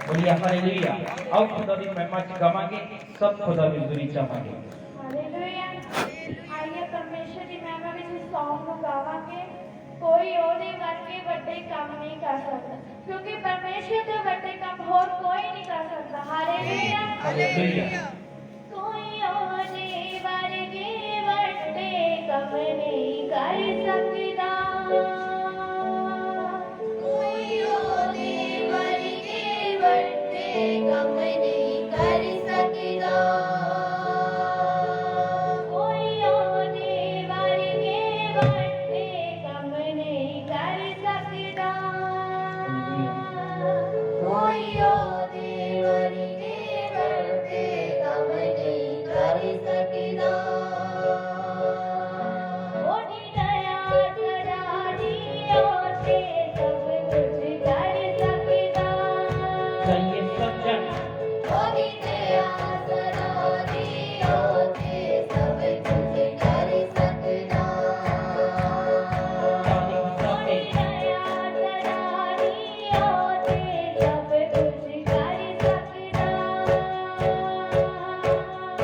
बोलिए हालेलुया। आओ खुदा की महिमा गावांगे, सब खुदा की स्तुति चाहेंगे। हालेलुया। आइए परमेश्वर की महिमा के इस सॉन्ग को गावांगे। कोई ओदे करके बड़े काम नहीं कर सकता, क्योंकि परमेश्वर तो बड़े काम और कोई नहीं कर सकता। Hallelujah hallelujah. कोई ओदे वर्गे बड़े काम नहीं कर सकता, कोई ओदे वर्गे बड़े काम नहीं कर सकता, कोई ओदे वर्गे बड़े काम नहीं कर सकता, कोई ओदे वर्गे बड़े काम नहीं कर सकता। ओनी दया सरानियों से सब कुछ कर सकता, चाहिए सब जन ओनी दया सरानियों से सब कुछ कर सकता, जाने की सब ओनी दया सरानियों से सब कुछ कर सकता,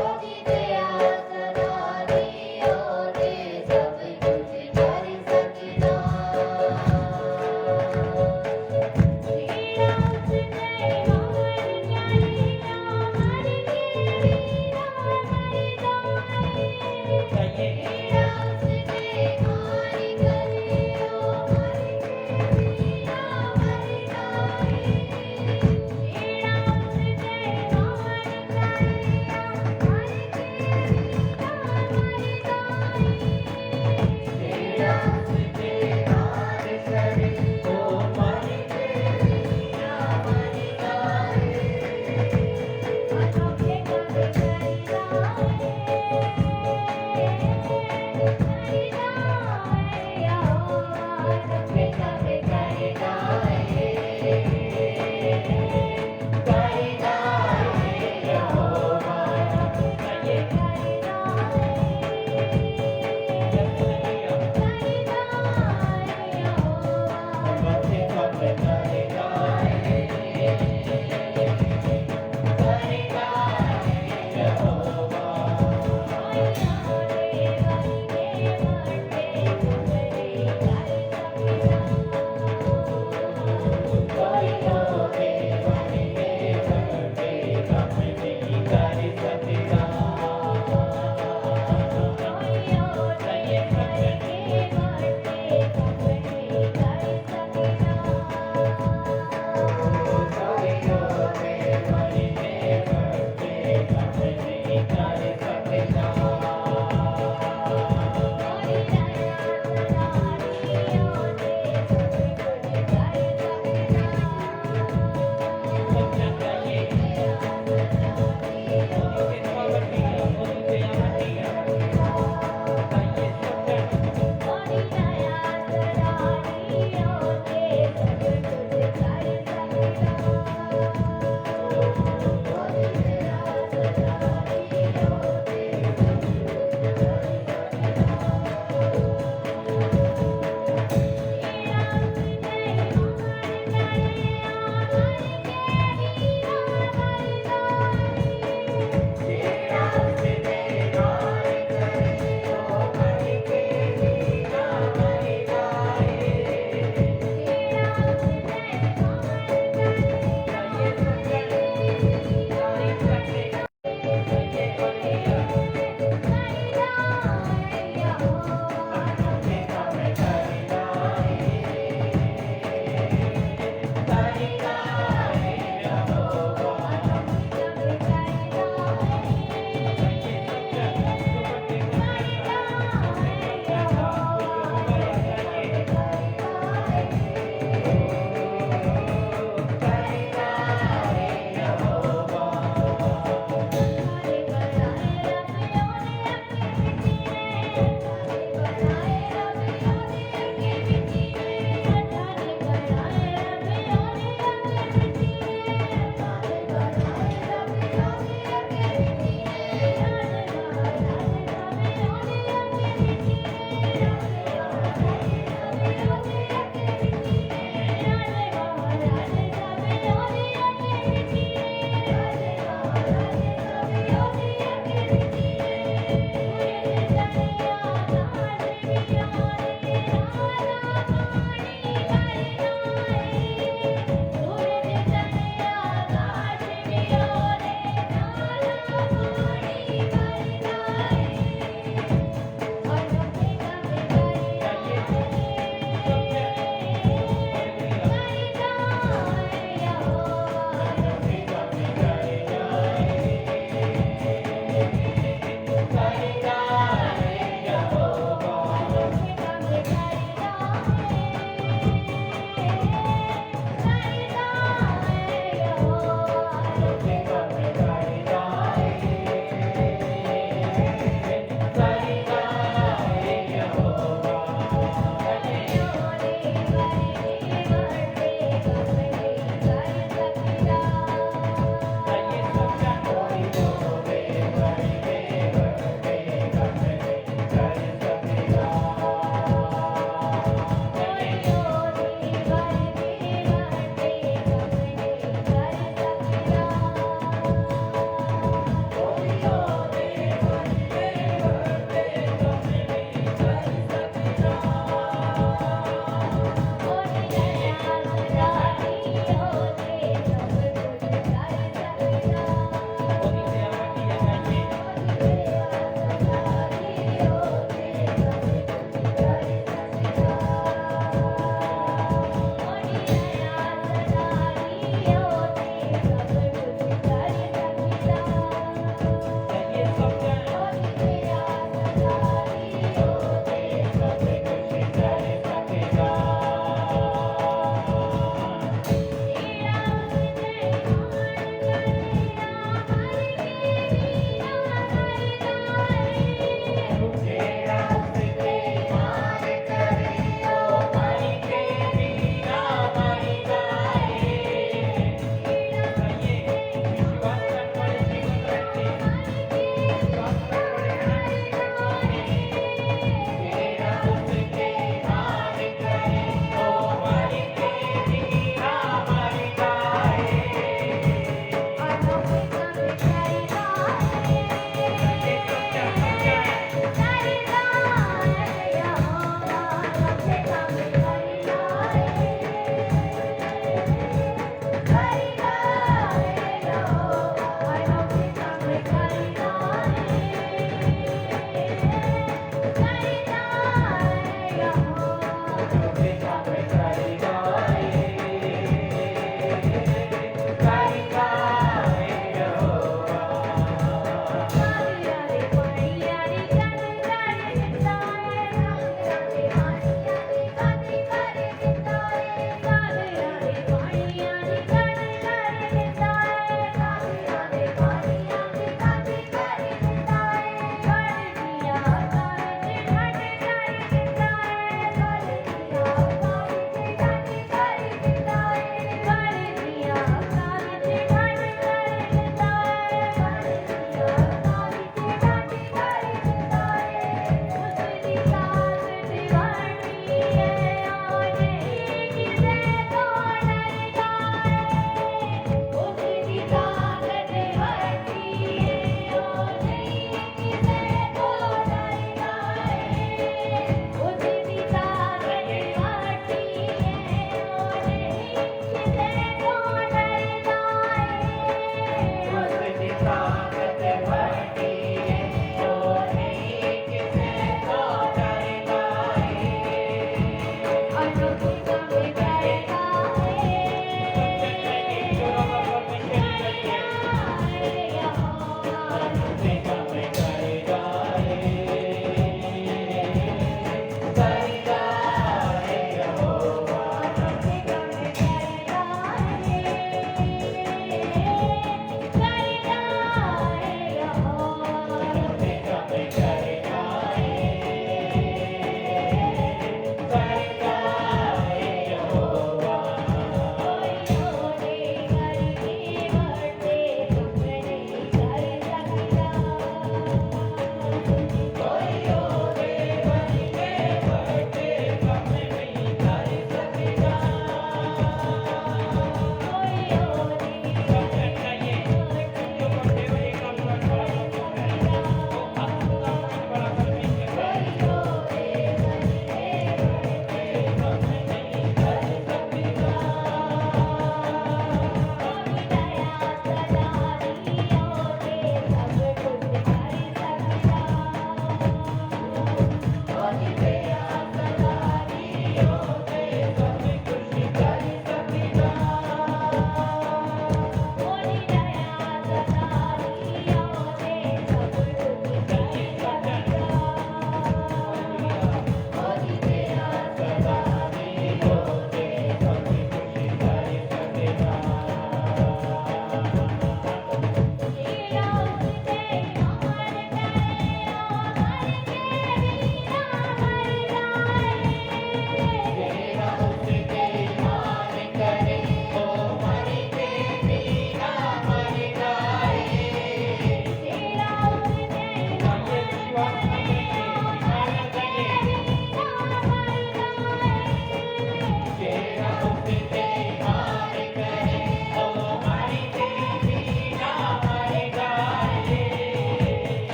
ओनी दया सरानियों से सब कुछ कर सकता।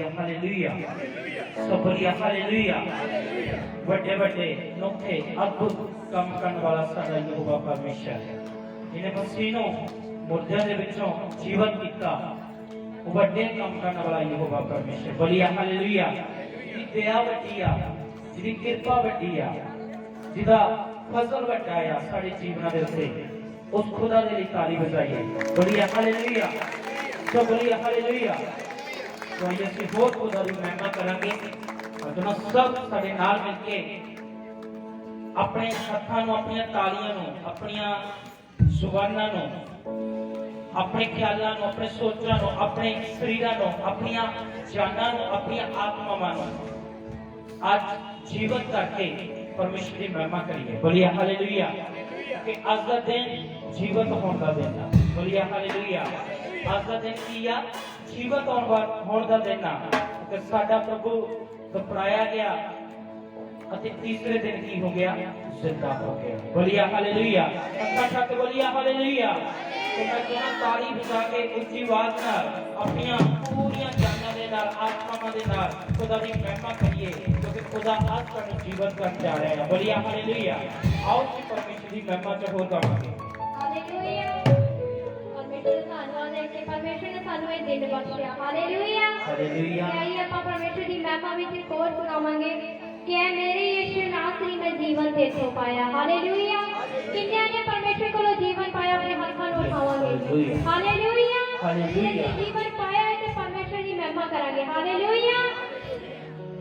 बोलिए हालेलुया। सब बोलिए हालेलुया। बड़े बड़े नोखे अद्भुत काम करने वाला साडा यहोवा परमेश्वर जिन्हें मसीह नूं मुर्दियां दे विचों जीवन दिता, वो बड़े काम करने वाला यहोवा परमेश्वर। बोलिए हालेलुया। जिहदी दया वड्डी आ, जिहदी किरपा वड्डी आ, जिहदा फजल वड्डा आ साडे जीवनां दे उत्ते, उस खुदा दे लई ताली बजाइए। बोलिए हालेलुया। तो बोलिए हालेलुया। तो आइए ਅਸੀਂ ਹੋਰ खुदा ਦੀ महिमा ਕਰਾਂਗੇ। और सब ਸਾਡੇ ਨਾਲ ਮਿਲ ਕੇ ਆਪਣੇ ਹੱਥਾਂ ਨੂੰ, ਆਪਣੀਆਂ ਤਾਲੀਆਂ ਨੂੰ, ਆਪਣੀਆਂ ਜ਼ੁਬਾਨਾਂ ਨੂੰ, ਆਪਣੇ ਖਿਆਲਾਂ ਨੂੰ, ਆਪਣੇ ਸੋਚਾਂ ਨੂੰ, ਆਪਣੇ ਸਰੀਰਾਂ ਨੂੰ, ਆਪਣੀਆਂ ਜਾਨਾਂ ਨੂੰ, ਆਪਣੀਆਂ ਆਤਮਾਵਾਂ ਨੂੰ ਅੱਜ ਜੀਵਤ ਕਰਕੇ ਪਰਮੇਸ਼ਰ ਦੀ महिमा ਕਰੀਏ। बोलिए हालेलुया। कि आज का दिन जीवत होने का दिन है। बोलिए हालेलुया। आज का दिन की या जीवत होने का दिन है कि साडा प्रभु दफनाया गया और तीसरे दिन की हो गया, जिंदा हो गया। बोलिए हालेलुया। अच्छा के बोलिए हालेलुया। तो मैं कहना ताली बजा के उच्ची आवाज नाल अपनी पूरी जाना दे नाल, आत्मा दे नाल खुदा दी महिमा करिए, क्योंकि खुदा आज सानू जीवन कर जा रहा है। बोलिए हालेलुया। आओ जी परमेश्वर दी महिमा च होर गावांगे। हालेलुया। परमेश्वर ਦਾ ਧੰਨਵਾਦ ਹੈ ਕਿ ਪਰਮੇਸ਼ਰ ਨੇ ਸਾਨੂੰ ਇਹ ਦਿਨ ਬਖਸ਼ਿਆ। ਹਾਲੇਲੂਇਆ। ਹਾਲੇਲੂਇਆ। ਆइए ਆਪਾਂ ਪਰਮੇਸ਼ਰ ਦੀ ਮਹਿਮਾ ਵਿੱਚ ਇੱਕ ਹੋਰ ਸੁਣਾਵਾਂਗੇ ਕਿ ਐ ਮੇਰੇ ਯਿਸੂ ਨਾਸਰੀ ਮੈਂ ਜੀਵਨ ਤੇਥੋਂ ਪਾਇਆ। ਹਾਲੇਲੂਇਆ। ਕਿੰਨਿਆਂ ਨੇ ਪਰਮੇਸ਼ਰ ਕੋਲੋਂ ਜੀਵਨ ਪਾਇਆ, ਆਪਣੇ ਹੱਥਾਂ ਨੂੰ ਉਠਾਵਾਂਗੇ। ਹਾਲੇਲੂਇਆ। ਹਾਲੇਲੂਇਆ। ਜੀਵਨ ਪਾਇਆ ਹੈ ਤੇ ਪਰਮੇਸ਼ਰ ਦੀ ਮਹਿਮਾ ਕਰਾਂਗੇ। ਹਾਲੇਲੂਇਆ।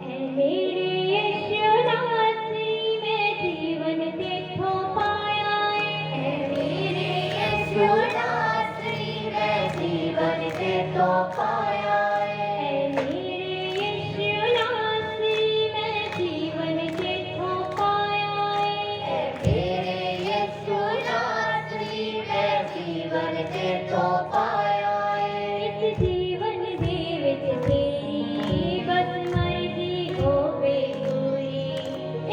ਐ ਮੇਰੇ ਯਿਸੂ ਨਾਸਰੀ ਮੈਂ ਜੀਵਨ ਤੇਥੋਂ ਪਾਇਆ ਹੈ। ਐ ਮੇਰੇ ਯਿਸੂ ਨਾਸਰੀ ਮੈਂ ਜੀਵਨ ਤੇਥੋਂ ਪਾਇਆ ਹੈ। ਮੇਰੇ ਯਿਸੂ ਨਾਸਰੀ ਮੈਂ ਜੀਵਨ ਤੇਥੋਂ ਪਾਇਆ ਹੈ। ਮੇਰੇ ਯਿਸੂ ਨਾਸਰੀ ਮੈਂ ਜੀਵਨ ਤੇਥੋਂ ਪਾਇਆ ਹੈ। ਇਸ ਜੀਵਨ ਦੇ ਵਿੱਚ ਤੇਰੀ ਬਸ ਮਰਜ਼ੀ ਹੋਵੇ ਪੂਰੀ।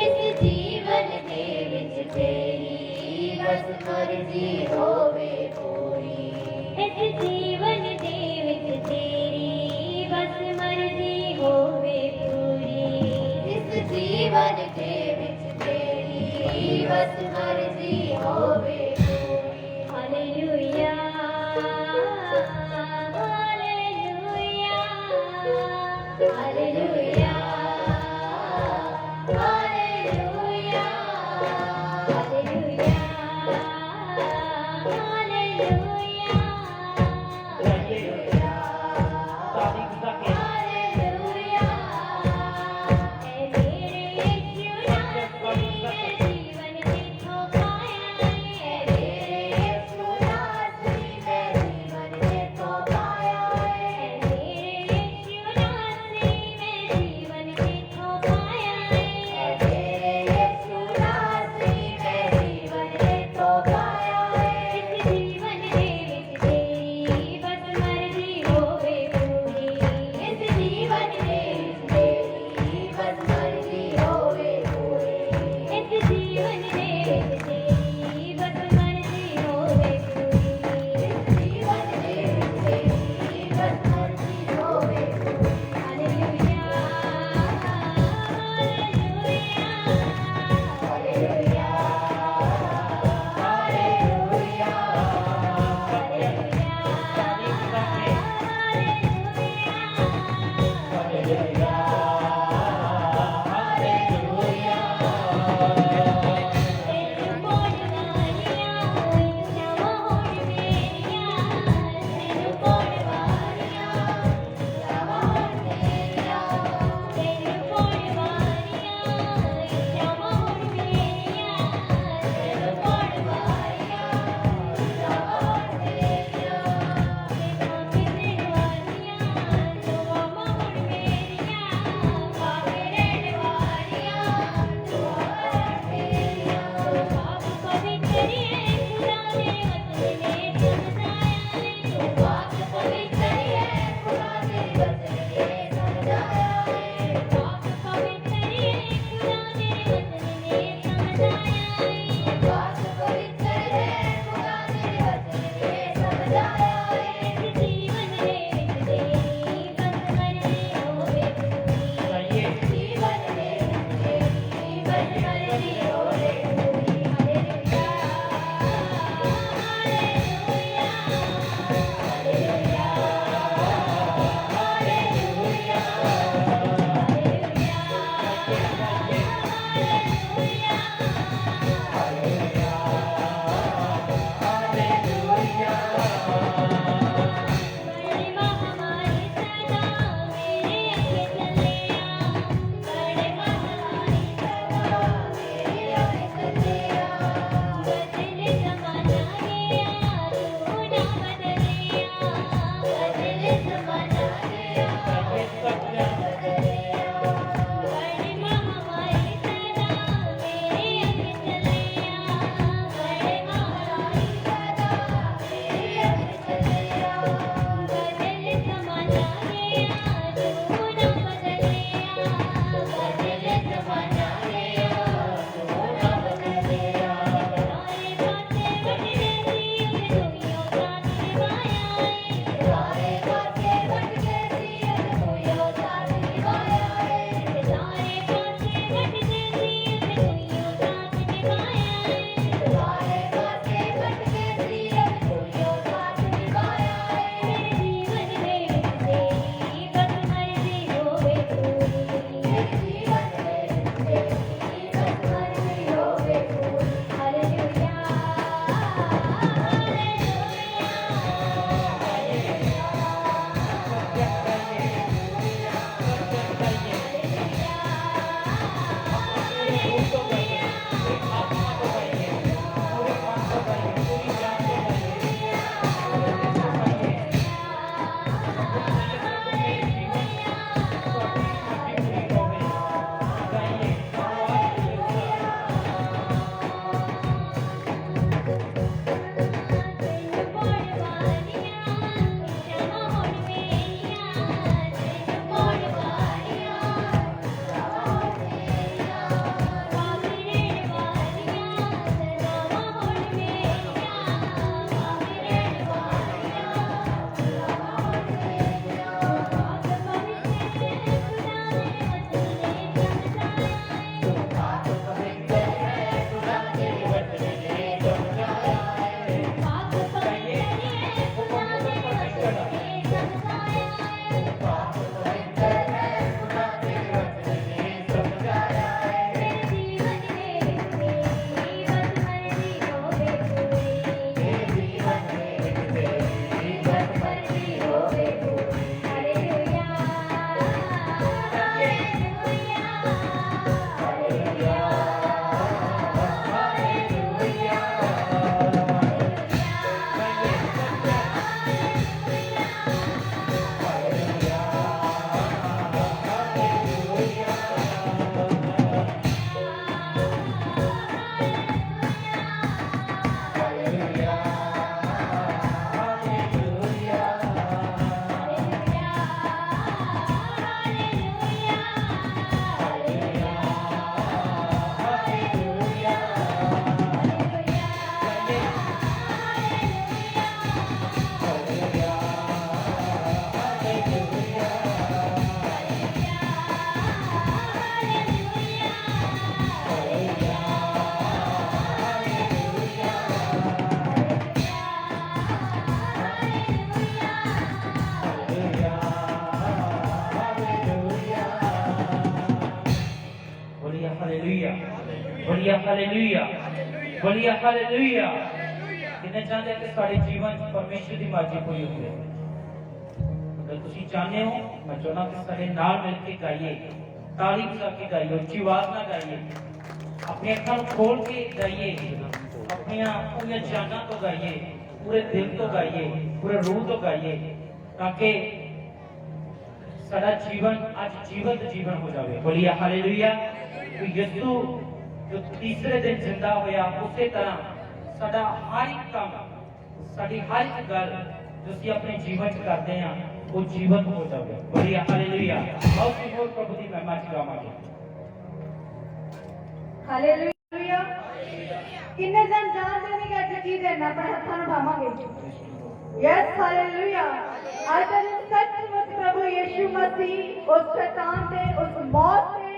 ਇਸ ਜੀਵਨ ਦੇ ਵਿੱਚ ਤੇਰੀ ਬਸ ਮਰਜ਼ੀ ਹੋਵੇ ਪੂਰੀ। ਇਸ ਜੀਵਨ ਦੇ ਵਿੱਚ ਤੇਰੀ ਬਸ ਮਰਜ਼ੀ ਹੋਵੇ ਪੂਰੀ। ਇਸ ਜੀਵਨ ਦੇ ਵਿੱਚ ਤੇਰੀ ਬਸ ਮਰਜ਼ੀ ਹੋਵੇ ਪੂਰੀ। Hallelujah. Hallelujah. Hallelujah. Hallelujah. Hallelujah. Hallelujah. ताली बजा के ਹਾਲੇਲੂਇਆ। ਐ ਮੇਰੇ ਯਿਸੂ ਨਾਸਰੀ ਮੈਂ ਜੀਵਨ ਤੇਥੋਂ ਪਾਇਆ ਹੈ। ਐ ਮੇਰੇ ਯਿਸੂ ਨਾਸਰੀ ਮੈਂ ਜੀਵਨ ਤੇਥੋਂ ਪਾਇਆ ਹੈ। ਐ ਮੇਰੇ ਯਿਸੂ ਨਾਸਰੀ ਮੈਂ ਬੋਲੀਏ ਹਾਲੇਲੂਇਆ, ਬੋਲੀਏ ਹਾਲੇਲੂਇਆ। ਕਿੰਨੇ ਚਾਹੁੰਦੇ ਕਿ ਸਾਡੇ ਜੀਵਨ 'ਚ ਪਰਮੇਸ਼ਰ ਦੀ ਮਰਜ਼ੀ ਪੂਰੀ ਹੋਵੇ? ਅਗਰ ਤੁਸੀਂ ਚਾਹੁੰਦੇ ਹੋ, ਮੈਂ ਚਾਹੁੰਦਾ ਕਿ ਸਾਡੇ ਨਾਲ ਮਿਲ ਕੇ ਗਾਈਏ, ਤਾਲੀ ਵਜਾ ਕੇ ਗਾਈਏ, ਉੱਚੀ ਆਵਾਜ਼ ਨਾਲ ਗਾਈਏ, ਆਪਣੀਆਂ ਅੱਖਾਂ ਨੂੰ ਖੋਲ ਕੇ ਗਾਈਏ, ਆਪਣੀਆਂ ਪੂਰੀਆਂ ਜਾਨਾਂ ਤੋਂ ਗਾਈਏ, ਪੂਰੇ ਦਿਲ ਤੋਂ ਗਾਈਏ, ਪੂਰੇ ਰੂਹ ਤੋਂ ਗਾਈਏ, ਤਾਂ ਕਿ ਸਾਡਾ ਜੀਵਨ ਅੱਜ ਜੀਵੰਤ ਜੀਵਨ ਹੋ ਜਾਵੇ। ਬੋਲੀਏ ਹਾਲੇਲੂਇਆ। ਕਿ ਯਿਸੂ ਜੋ ਤੀਸਰੇ ਦਿਨ ਜ਼ਿੰਦਾ ਹੋਇਆ, ਉਸੇ ਤਰ੍ਹਾਂ ਸਾਡਾ ਹਰ ਇੱਕ ਕੰਮ, ਸਾਡੀ ਹਰ ਇੱਕ ਗੱਲ ਜੋ ਅਸੀਂ ਆਪਣੇ ਜੀਵਨ 'ਚ ਕਰਦੇ ਹਾਂ, ਉਹ ਜੀਵੰਤ ਹੋ ਜਾਵੇ। ਬੋਲੀਏ ਹਾਲੇਲੂਇਆ। ਆਓ ਅਸੀਂ ਹੋਰ ਪ੍ਰਭੂ ਦੀ ਮਹਿਮਾ 'ਚ ਗਾਵਾਂਗੇ। ਹਾਲੇਲੂਇਆ। ਕਿੰਨੇ ਜਨ ਜਾਣਦੇ ਨੇ ਕਿ ਅੱਜ ਕੀ ਦਿਨ ਆ? ਆਪਣੇ ਹੱਥਾਂ ਨੂੰ ਉਠਾਵਾਂਗੇ। Yes hallelujah. ਅੱਜ ਦਾ ਦਿਨ ਸੱਚਮੁੱਚ ਪ੍ਰਭੂ ਯਿਸੂ ਮਸੀਹ ਉਸ ਸ਼ੈਤਾਨ ਤੇ, ਉਸ ਮੌਤ ਤੇ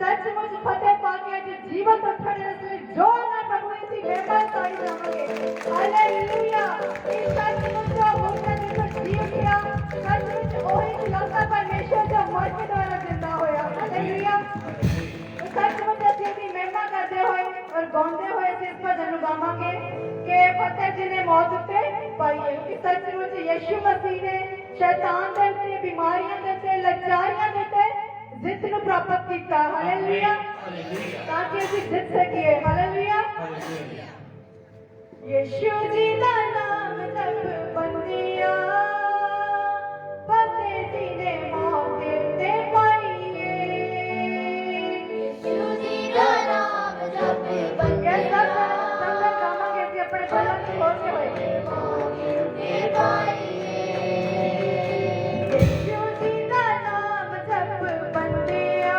ਸੱਚਮੁੱਚ ਫਤਿਹ ਪਾ ਕੇ ਅੱਜ ਜੀਵਨ ਉੱਠਣ ਦੇ ਲਈ ਜੋਰ ਨਾਲ ਪ੍ਰਭੂ ਦੀ ਮਹਿਮਾ ਕਰੀ ਜਾਵਾਂਗੇ। ਹਾਲੇਲੂਇਆ। ਇਹ ਸੱਚਮੁੱਚ ਮੁਰਦਾ ਦੇ ਤੋਂ ਜੀ ਉੱਠਿਆ, ਸੱਚਮੁੱਚ ਉਹੀ ਖੁਦਾਵੰਦ ਪਰਮੇਸ਼ਰ ਜੋ ਮਰ ਕੇ ਦੁਆਰਾ ਜ਼ਿੰਦਾ ਹੋਇਆ। ਹਾਲੇਲੂਇਆ। सचमुच ਅਸੀਂ ਦੀ ਮਹਿਮਾ ਕਰਦੇ ਹੋਏ ਔਰ ਗਾਉਂਦੇ ਹੋਏ ਇਸ ਭਜਨ ਨੂੰ ਗਾਵਾਂਗੇ ਕਿ ਫਤਿਹ ਜਿਹਨੇ ਮੌਤ ਉੱਤੇ ਪਾਈ ਹੈ। ਕਿ ਸੱਚਮੁੱਚ ਯਿਸੂ ਮਸੀਹ ਨੇ ਸ਼ੈਤਾਨ ਦੇ ਉੱਤੇ, ਬਿਮਾਰੀਆਂ ਦੇ ਉੱਤੇ, ਲਾਚਾਰੀਆਂ ਦੇ ਉੱਤੇ ਜਿੱਤ ਨੂੰ ਪ੍ਰਾਪਤ ਕੀਤਾ। ਹਾਲੇਲੂਇਆ। ਤਾਂ ਕਿ ਅਸੀਂ ਜਿੱਤ ਸਕੀਏ। ਹਾਲੇਲੂਇਆ। ਯਿਸੂ ਜੀ ਦਾ ਨਾਮ ਜਪ ਬੰਦਿਆ, ਫਤਿਹ ਜਿਹਨੇ ਮੌਤ ਉੱਤੇ ਪਾਈ ਆਪਣੇ ਬਲਾਂ ਨੂੰ ਖੋਲ ਕੇ ਹੋਏ। ਯਿਸੂ ਜੀ ਦਾ ਨਾਮ ਜਪ ਬੰਦਿਆ,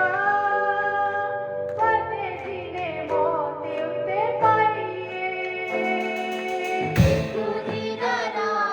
ਫਤਿਹ ਜਿਹਨੇ ਮੌਤ ਉੱਤੇ ਪਾਈ। ਯਿਸੂ ਜੀ ਦਾ ਨਾਮ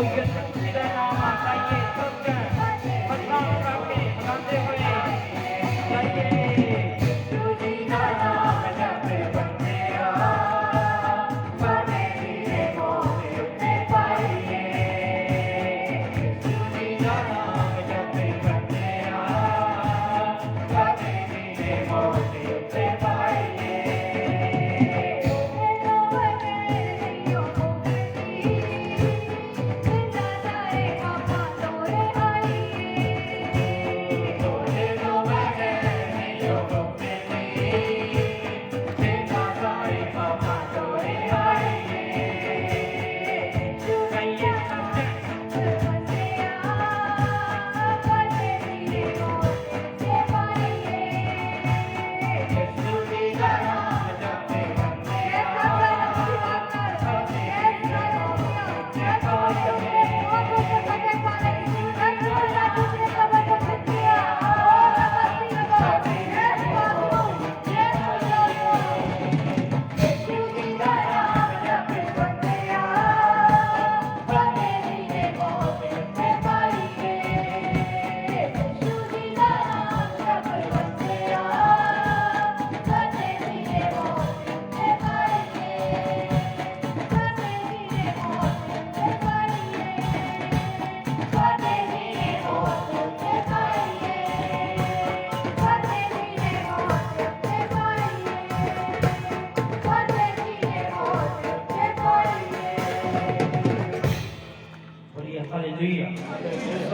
ਉਹ ਯਿਸੂ ਮਸੀਹ ਦਾ ਨਾਮ ਆਈਏ ਸਭ ਜਣ ਹੱਥਾਂ ਉਠਾ ਕੇ ਗਾਉਂਦੇ ਹੋਏ ਜਾਈਏ ਯਿਸੂ ਜੀ ਦਾ ਨਾਮ ਜਪੇ ਬੰਦਿਆ ਬਾਣੇ ਦੀ ਮੋਹ ਉੱਤੇ ਪਾਈਏ ਯਿਸੂ ਜੀ ਦਾ ਨਾਮ ਜਪੇ ਬੰਦਿਆ ਬਾਣੇ ਦੀ ਮੋਹ ਉੱਤੇ ਪਾਈਏ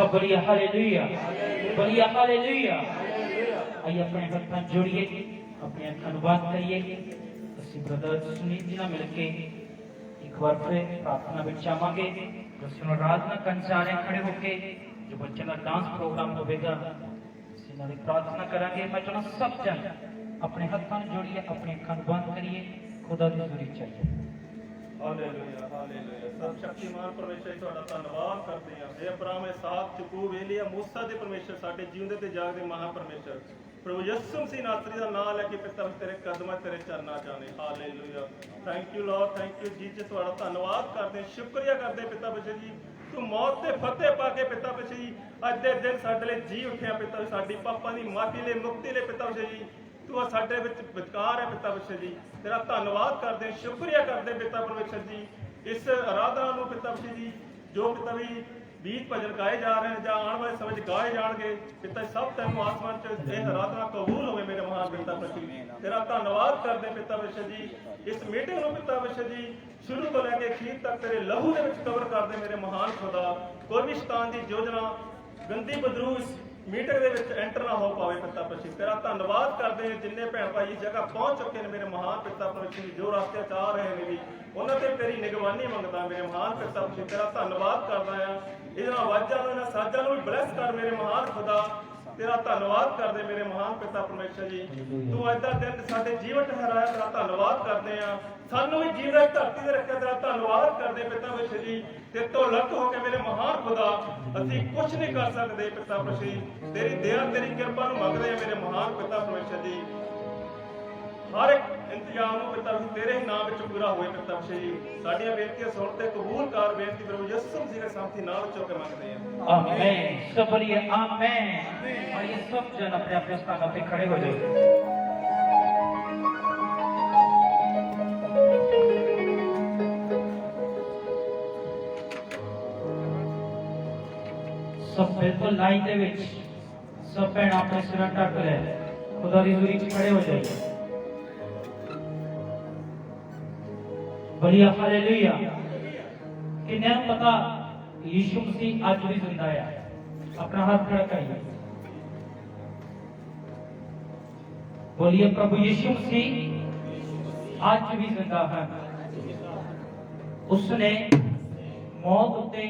बढ़िया हालेलुया बढ़िया हालेलुया आइए अपने हाथ जोड़िए अपने अखां बंद करिए ਅਸੀਂ ਬ੍ਰਦਰ ਸੁਨੀਲ ਜੀ ਨਾਲ ਮਿਲ ਕੇ ਇੱਕ ਵਾਰ ਫਿਰ ਪ੍ਰਾਰਥਨਾ ਵਿੱਚ ਆਵਾਂਗੇ ਅਸੀਂ ਆਰਾਧਨਾ ਕਰਨ ਜਾ ਰਹੇ ਖੜੇ ਹੋ ਕੇ ਜੋ ਬੱਚਿਆਂ ਦਾ ਡਾਂਸ ਪ੍ਰੋਗਰਾਮ ਹੋਵੇਗਾ ਅਸੀਂ ਨਾਲ ਪ੍ਰਾਰਥਨਾ ਕਰਾਂਗੇ ਮੈਂ ਚਾਹੁੰਦਾ ਸਭ ਜਣ ਆਪਣੇ ਹੱਥਾਂ ਨੂੰ ਜੋੜੀਏ ਆਪਣੇ ਅੱਖਾਂ ਨੂੰ ਬੰਦ ਕਰੀਏ ਖੁਦਾ ਦੀ ਹਜ਼ੂਰੀ ਚਾਹੀਏ ਹਾਲੇਲੂਇਆ ਹਾਲੇਲੂਇਆ ਸਭ ਸ਼ਕਤੀਮਾਨ ਪਰਮੇਸ਼ਰ ਜੀ ਤੁਹਾਡਾ ਧੰਨਵਾਦ ਕਰਦੇ ਹਾਂ हे ਅਬਰਾਮ ਇਸਾਕ ਯਾਕੂਬ ਏਲੀਆ ਮੂਸਾ ਦੇ ਪਰਮੇਸ਼ਰ ਸਾਡੇ ਜੀਵਨ ਤੇ ਜਾਗਦੇ ਮਹਾ ਪਰਮੇਸ਼ਰ ਪ੍ਰਭੂ ਯਿਸੂ ਮਸੀਹ ਨਾਸਰੀ ਦਾ ਨਾਮ ਲੈ ਕੇ ਪਿਤਾ ਤੇਰੇ ਕਦਮਾਂ ਤੇਰੇ ਚਰਨਾਂ ਚਾਹਨੇ hallelujah thank you Lord thank you ਜੀ ਤੁਹਾਡਾ ਧੰਨਵਾਦ ਕਰਦੇ ਸ਼ੁਕਰੀਆ ਕਰਦੇ ਪਿਤਾ ਬਚੇ ਜੀ ਤੂੰ ਮੌਤ ਤੇ ਫਤਿਹ ਪਾ ਕੇ ਪਿਤਾ ਬਚੇ ਜੀ ਅੱਜ ਦੇ ਦਿਨ ਸਾਡੇ ਲਈ ਜੀ ਉੱਠਿਆ ਪਿਤਾ ਸਾਡੀ ਪਾਪਾਂ ਦੀ ਮਾਫੀ ਲਈ ਮੁਕਤੀ ਲਈ ਪਿਤਾ ਬਚੇ ਜੀ ਤੂੰ ਸਾਡੇ ਵਿੱਚ ਵਿਚਕਾਰ ਹੈ ਪਿਤਾ ਪਰਮੇਸ਼ਰ ਜੀ ਤੇਰਾ ਧੰਨਵਾਦ ਕਰਦੇ ਸ਼ੁਕਰੀਆ ਕਰਦੇ ਪਿਤਾ ਪਰਮੇਸ਼ਰ ਜੀ ਇਸ ਆਰਾਧਨਾ ਨੂੰ ਪਿਤਾ ਪਰਮੇਸ਼ਰ ਜੀ ਜੋ ਪਿਤਾ ਵੀ ਗੀਤ ਭਜਨ ਗਾਏ ਜਾ ਰਹੇ ਨੇ ਜਾਂ ਆਉਣ ਵਾਲੇ ਸਮੇਂ 'ਚ ਗਾਏ ਜਾਣਗੇ ਪਿਤਾ ਸਭ ਤੈਨੂੰ ਆਸਮਾਨ 'ਚ ਇਹ ਆਰਾਧਨਾ ਕਬੂਲ ਹੋਵੇ ਮੇਰੇ ਮਹਾਨ ਪਿਤਾ ਪਰਮੇਸ਼ਰ ਜੀ ਤੇਰਾ ਧੰਨਵਾਦ ਕਰਦੇ ਪਿਤਾ ਪਰਮੇਸ਼ਰ ਜੀ ਇਸ ਮੀਟਿੰਗ ਨੂੰ ਪਿਤਾ ਪਰਮੇਸ਼ਰ ਜੀ ਸ਼ੁਰੂ ਤੋਂ ਲੈ ਕੇ ਅਖੀਰ ਤੱਕ ਤੇਰੇ ਲਹੂ ਦੇ ਵਿੱਚ ਕਵਰ ਕਰਦੇ ਮੇਰੇ ਮਹਾਨ ਖੁਦਾ ਕੋਈ ਵੀ ਸ਼ੈਤਾਨ ਦੀ ਯੋਜਨਾ ਗੰਦੀ ਬਦਰੂ ਮੀਟਿੰਗ ਦੇ ਵਿੱਚ ਐਂਟਰ ਨਾ ਹੋ ਪਾਵੇ ਪਿਤਾ ਪਰਮੇਸ਼ਰ ਤੇਰਾ ਧੰਨਵਾਦ ਕਰਦੇ ਹਾਂ ਜਿੰਨੇ ਭੈਣ ਭਾਈ ਇਸ ਜਗ੍ਹਾ ਪਹੁੰਚ ਚੁੱਕੇ ਨੇ ਮੇਰੇ ਮਹਾਨ ਪਿਤਾ ਪਰਮੇਸ਼ਰ ਜੋ ਰਸਤੇ ਚ ਆ ਰਹੇ ਨੇ ਵੀ ਉਹਨਾਂ ਤੇ ਤੇਰੀ ਨਿਗਰਾਨੀ ਮੰਗਦਾ ਮੇਰੇ ਮਹਾਨ ਪਿਤਾ ਪਰਮੇਸ਼ਰ ਤੇਰਾ ਧੰਨਵਾਦ ਕਰਦਾ ਆ ਇਹਨਾਂ ਆਵਾਜ਼ਾਂ ਨੂੰ ਇਹਨਾਂ ਸਾਜ਼ਾਂ ਨੂੰ ਵੀ ਬਲੈਸ ਕਰ ਮੇਰੇ ਮਹਾਨ ਖੁਦਾ ਤੇਰਾ ਧੰਨਵਾਦ ਕਰਦੇ ਮੇਰੇ ਮਹਾਨ ਪਿਤਾ ਪਰਮੇਸ਼ਰ ਜੀ ਤੂੰ ਅੱਜ ਦਾ ਦਿਨ ਸਾਡੇ ਜੀਵਨ ਠਹਿਰਾਇਆ ਤੇਰਾ ਧੰਨਵਾਦ ਕਰਦੇ ਆ ਸਾਨੂੰ ਵੀ ਜੀਵਨ ਧਰਤੀ ਤੇ ਰੱਖਿਆ ਤੇਰਾ ਧੰਨਵਾਦ ਕਰਦੇ ਪਿਤਾ ਪਰਮੇਸ਼ਰ ਜੀ ਤੇ ਤੋਂ ਲੱਗ ਹੋ ਕੇ ਮੇਰੇ ਮਹਾਨ ਖੁਦਾ ਅਸੀਂ ਕੁਝ ਨਹੀਂ ਕਰ ਸਕਦੇ ਪਿਤਾ ਪਰਮੇਸ਼ਰ ਜੀ ਤੇਰੀ ਦਇਆ ਤੇਰੀ ਕਿਰਪਾ ਨੂੰ ਮੰਗਦੇ ਆ ਮੇਰੇ ਮਹਾਨ ਪਿਤਾ ਪਰਮੇਸ਼ਰ ਜੀ ਹਰ ਇੱਕ ਇੰਤਜ਼ਾਮ ਨੂੰ ਪਿਤਾ ਤੇਰੇ ਹੀ ਨਾਮ ਵਿੱਚ ਪੂਰਾ ਹੋਏ ਪਿਤਾ ਪਰਮੇਸ਼ਰ ਜੀ ਸਾਡੀਆਂ ਬੇਨਤੀਆਂ ਸੁਣ ਤੇ ਕਬੂਲ ਕਰ ਬੇਨਤੀ ਪ੍ਰਭੂ ਯਿਸੂ ਮਸੀਹ ਦੇ ਸਾਥੀ ਨਾਮ ਚੋਂ ਕੇ ਮੰਗਦੇ ਆ आमेन सब बोलिए आमेन और ये सब जन अपने अपने स्थानों पे खड़े हो जाइए सब बिल्कुल लाइन दे विच सब भैन अपने सिर ढक ले खुदा दी हज़ूरी च खड़े हो जाइए बढ़िया हालेलुया किन्ने नूं पता यीशु मसीह आज भी जिंदा है अपना हाथ खड़ा करिए बोलिए प्रभु यीशु मसीह आज भी जिंदा है उसने मौत उत्ते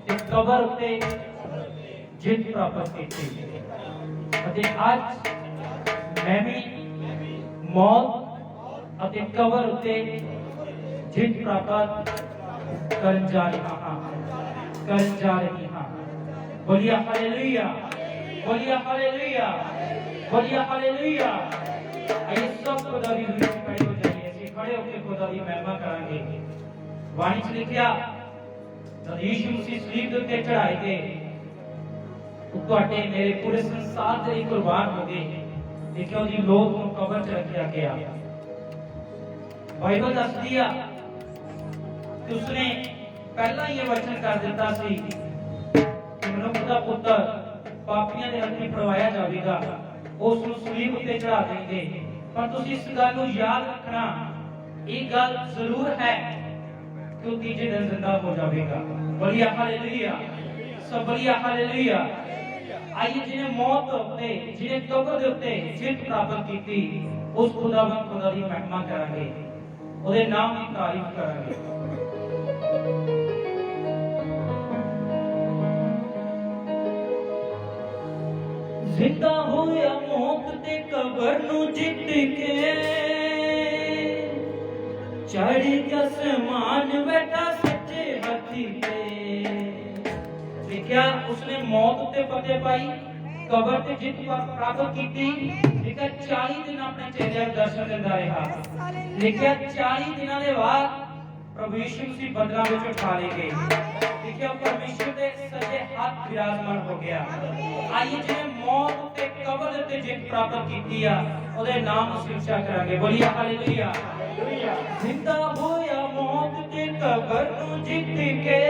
ते कबर उत्ते जित प्राप्त की थी अते आज मैं भी मौत अते कबर उत्ते जित प्राप्त कर जा रहा बोलिए हालेलुया बोलिए हालेलुया बोलिए हालेलुया आइए सब खुदा दी हज़ूरी में खड़े हो जाइए ऐसे खड़े होकर खुदा दी महिमा करेंगे वाणी से लिखिया जब यीशु मसीह सलीब दे उत्ते चढ़ाए गए तो तुहाडे मेरे पूरे संसार दे लिए कुर्बान हो गए लेकिन ਉਹਦੀ ਲੋਥ ਨੂੰ ਕਬਰ 'ਚ ਰੱਖਿਆ ਗਿਆ ਬਾਈਬਲ ਦੱਸਦੀ ਆ ਕਿ ਉਸਨੇ ਪਹਿਲਾਂ ਹੀ ਇਹ ਵਚਨ ਕਰ ਦਿੱਤਾ ਸੀ ਕਿ ਮਨੁੱਖ ਦਾ ਪੁੱਤਰ ਪਾਪੀਆਂ ਦੇ ਹੱਥੀਂ ਫੜਵਾਇਆ ਜਾਵੇਗਾ ਉਸ ਨੂੰ ਸਲੀਬ ਉੱਤੇ ਚੜਾ ਦੇਣਗੇ ਪਰ ਤੁਸੀਂ ਇਸ ਗੱਲ ਨੂੰ ਯਾਦ ਰੱਖਣਾ ਇਹ ਗੱਲ ਜ਼ਰੂਰ ਹੈ ਕਿ ਉਹ ਤੀਜੇ ਦਿਨ ਜ਼ਿੰਦਾ ਹੋ ਜਾਵੇਗਾ ਬੋਲੀਏ ਹਾਲੇਲੂਇਆ ਸਭ ਬੋਲੀਏ ਹਾਲੇਲੂਇਆ आइए जिन्हें मौत उत्ते जिन्हें कब्र दे उत्ते जित प्राप्त कीती उस खुदावंद खुदा दी महिमा करांगे ਉਹਦੇ ਨਾਮ ਦੀ ਤਾਰੀਫ ਕਰਾਂਗੇ ਜ਼ਿੰਦਾ ਹੋਇਆ ਮੌਤ ਤੇ ਕਬਰ ਨੂੰ ਜਿੱਤ ਕੇ ਚੜ੍ਹ ਗਿਆ ਅਸਮਾਨ ਬੈਠਾ ਸੱਚੇ ਹੱਥੀ ਤੇ देखा उसने मौत उत्ते फतेह पाई कबर ते जित प्राप्त कीती देखा 40 दिन अपने चेहरे को दर्शन दिंदा रहा देखा 40 दिनां दे बाद प्रभु यीशु मसीह बदला विच उठा ले गए देखा परमेश्वर दे सज्जे हाथ विराजमान हो गया आइए जिन्हें मौत उत्ते कबर उत्ते जित प्राप्त कीती आ ਉਹਦੇ ਨਾਮ ਨੂੰ ਸਿਫਤ ਕਰਾਂਗੇ ਬੋਲੀਏ ਹਾਲੇਲੂਇਆ ਜ਼ਿੰਦਾ ਹੋਇਆ ਮੌਤ ਤੇ ਕਬਰ ਨੂੰ ਜਿੱਤ ਕੇ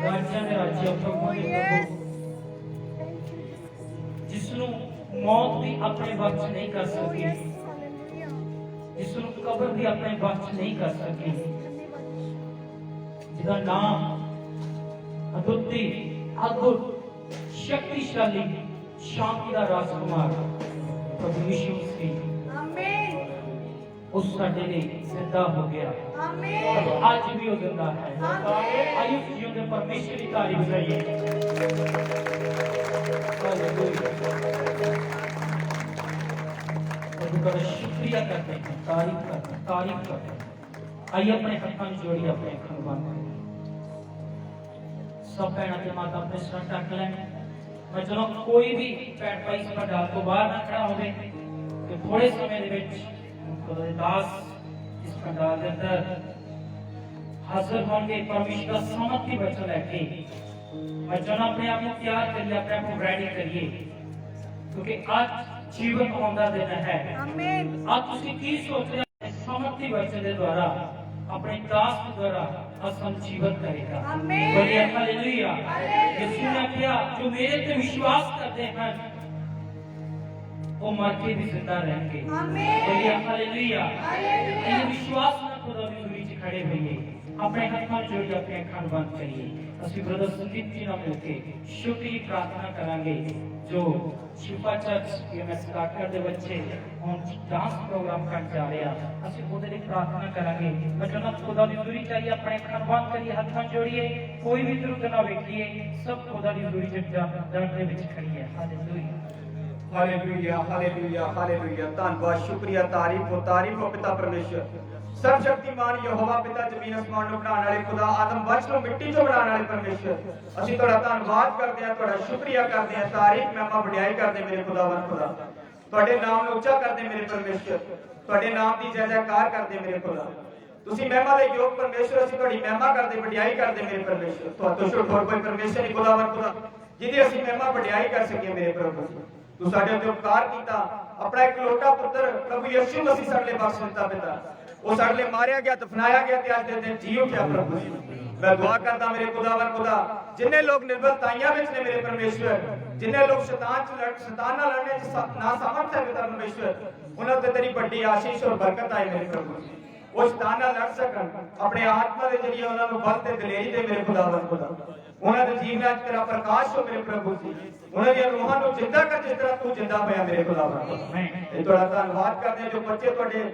ਰਾਜਾਂ ਦੇ ਰਾਜਾ ਪ੍ਰਭੂ ਦੇ ਪ੍ਰਭੂ ਜਿਸ ਨੂੰ ਮੌਤ ਵੀ ਆਪਣੇ ਵੱਸ 'ਚ ਨਹੀਂ ਕਰ ਸਕੀ, ਜਿਸ ਨੂੰ ਕਬਰ ਵੀ ਆਪਣੇ ਵੱਸ 'ਚ ਨਹੀਂ ਕਰ ਸਕੀ, ਜਿਹਦਾ ਨਾਮ ਅਦੁੱਤੀ ਅਦਭੁਤ शक्तिशाली शांति का राजकुमार प्रभु यीशु मसीह आमीन उस साडे लिए जिंदा हो गया। आमीन आज भी वो जिंदा है। आइए जीवन परमेश्वर की तारीफ करिए। हालेलुया। प्रभु का शुक्रिया करते हैं, तारीफ करते हैं। आइए अपने हाथों जोड़िए, अपने अखर बंद करिए। सब भैन के माता अपने सर ढक लें। मैं चलो कोई भी भैन भाई इस पंडाल तो बाहर ना खड़ा होवे कि थोड़े समय दे विच खुदा दे दास इस पंडाल दे अंदर हाजिर होंगे परमेश्वर का समर्थी वचन लेके। मैं चलो अपने आप को तैयार करिए, अपने आप को रेडी करिए, क्योंकि आज जीवन आउंदा दिन है। आमीन आज तुसी की सोच रहे हो? समर्थी वचन दे द्वारा अपने दास के द्वारा असम जीवन करेगा। आमीन बोलिए हालेलुया। यीशु ने कहा जो मेरे पे विश्वास करते हैं वो मर के भी जिंदा रहेंगे। आमीन बोलिए हालेलुया। हालेलुया ये विश्वास ना खुदा की दूरी से खड़े होइए, अपने हाथ जोड़ अपने अखां बंद करिए। ਅਸੀਂ ब्रदर संदीप जी ਨਾਲ ਮਿਲ ਕੇ ਸ਼ੁਕਰੀ ਪ੍ਰਾਰਥਨਾ ਕਰਾਂਗੇ ਜੋ ਸ਼ਿਫਾ ਚਰਚ ਪੀਐਮਐਸ ਕਾਕਰ ਦੇ ਬੱਚੇ ਹੁਣ ਡਾਂਸ ਪ੍ਰੋਗਰਾਮ ਕਰਨ ਜਾ ਰਹੇ ਆ। ਅਸੀਂ ਉਹਦੇ ਲਈ ਪ੍ਰਾਰਥਨਾ ਕਰਾਂਗੇ। ਮੈਂ ਚਾਹੁੰਦਾ ਖੁਦਾ ਦੀ ਹਜ਼ੂਰੀ ਚਾਹੀਏ, ਆਪਣੇ ਅੱਖਾਂ ਬੰਦ ਕਰੀਏ, ਹੱਥਾਂ ਜੋੜੀਏ, ਕੋਈ ਵੀ ਦਰੁਦ ਨਾ ਵੇਖੀਏ, ਸਭ ਖੁਦਾ ਦੀ ਹਜ਼ੂਰੀ ਚ ਜਾਣ ਦੇ ਵਿੱਚ ਖੜੀ ਹੈ। Hallelujah hallelujah hallelujah hallelujah. धन्यवाद शुक्रिया तारीफ हो पिता परमेश्वर सर्वशक्तिमान यहोवा पिता जमीन आसमान ਨੂੰ ਬਣਾਉਣ ਵਾਲੇ ਖੁਦਾ ਆਦਮ ਵੰਸ਼ ਨੂੰ ਮਿੱਟੀ ਚੋਂ ਬਣਾਉਣ ਵਾਲੇ ਪਰਮੇਸ਼ਰ ਅਸੀਂ ਤੁਹਾਡਾ ਧੰਨਵਾਦ ਕਰਦੇ ਹਾਂ, ਤੁਹਾਡਾ ਸ਼ੁਕਰੀਆ ਕਰਦੇ ਹਾਂ, ਤਾਰੀਫ ਮਹਿਮਾ ਵਡਿਆਈ ਕਰਦੇ ਮੇਰੇ ਖੁਦਾਵੰਦ ਖੁਦਾ। ਤੁਹਾਡੇ ਨਾਮ ਨੂੰ ਉੱਚਾ ਕਰਦੇ ਮੇਰੇ ਪਰਮੇਸ਼ਰ, ਤੁਹਾਡੇ ਨਾਮ ਦੀ ਜੈ ਜੈਕਾਰ ਕਰਦੇ ਮੇਰੇ ਖੁਦਾ। ਤੁਸੀਂ ਮਹਿਮਾ ਦੇ ਯੋਗ ਪਰਮੇਸ਼ਰ, ਅਸੀਂ ਤੁਹਾਡੀ ਮਹਿਮਾ ਕਰਦੇ ਵਡਿਆਈ ਕਰਦੇ ਮੇਰੇ ਪਰਮੇਸ਼ਰ। ਤੁਹਾਤੋਂ ਛੁੱਟ ਹੋਰ ਕੋਈ ਪਰਮੇਸ਼ਰ ਨਹੀਂ ਖੁਦਾਵੰਦ ਖੁਦਾ ਜਿਹਦੀ ਅਸੀਂ ਮਹਿਮਾ ਵਡਿਆਈ ਕਰ ਸਕੀਏ ਮੇਰੇ ਪ੍ਰਭੂ। ਤੂੰ ਸਾਡੇ ਉੱਤੇ ਉਪਕਾਰ ਕੀਤਾ, ਆਪਣਾ ਇਕਲੌਤਾ ਪੁੱਤਰ ਪ੍ਰਭੂ ਯਿਸੂ ਮਸੀਹ ਸਾਡੇ ਲਈ ਬਖਸ਼ ਦਿੱਤਾ ਪਿਤਾ। ਉਹ ਸਾਡੇ ਲਈ ਮਾਰਿਆ ਗਿਆ, ਦਫਨਾਇਆ ਗਿਆ ਤੇ ਅੱਜ ਦੇ ਦਿਨ ਜੀ ਉੱਠਿਆ ਪ੍ਰਭੂ। ਮੈਂ ਦੁਆ ਕਰਦਾ ਮੇਰੇ ਖੁਦਾਵੰਦ ਖੁਦਾ ਜਿੰਨੇ ਲੋਕ ਨਿਰਬਲਤਾਈਆਂ ਵਿੱਚ ਨੇ ਮੇਰੇ ਪਰਮੇਸ਼ਰ, ਜਿੰਨੇ ਲੋਕ ਸ਼ੈਤਾਨ ਨਾਲ ਲੜਨੇ ਚ ਨਾ ਸਮਰਥ ਹੈ ਪਿਤਾ ਪਰਮੇਸ਼ਰ, ਉਹਨਾਂ ਤੇ ਤੇਰੀ ਵੱਡੀ ਆਸ਼ੀਸ਼ ਔਰ ਬਰਕਤ ਆਏ ਮੇਰੇ ਪ੍ਰਭੂ। ਉਹ ਸ਼ੈਤਾਨ ਨਾਲ ਲੜ ਸਕਣ, ਆਪਣੇ ਆਤਮਾ ਦੇ ਜਰੀਏ ਉਹਨਾਂ ਨੂੰ ਬਲ ਤੇ ਦਲੇਰੀ ਦੇ ਮੇਰੇ ਖੁਦਾਵੰਦ ਖੁਦਾ। ਉਹਨਾਂ ਦੇ ਜੀਵਨਾਂ 'ਚ ਤੇਰਾ ਪ੍ਰਕਾਸ਼ ਹੋ ਮੇਰੇ ਪ੍ਰਭੂ ਜੀ। ਉਹਨਾਂ ਦੀਆਂ ਰੂਹਾਂ ਨੂੰ ਜਿੰਦਾ ਕਰ ਜਿਸ ਤਰ੍ਹਾਂ ਤੂੰ ਜਿੰਦਾ ਹੋਇਆ ਮੇਰੇ ਖੁਦਾਵੰਦ ਖੁਦਾ। ਇਹ ਤੁਹਾਡਾ ਧੰਨਵਾਦ ਕਰਦੇ ਜੋ ਬੱਚੇ ਤੁਹਾਡੇ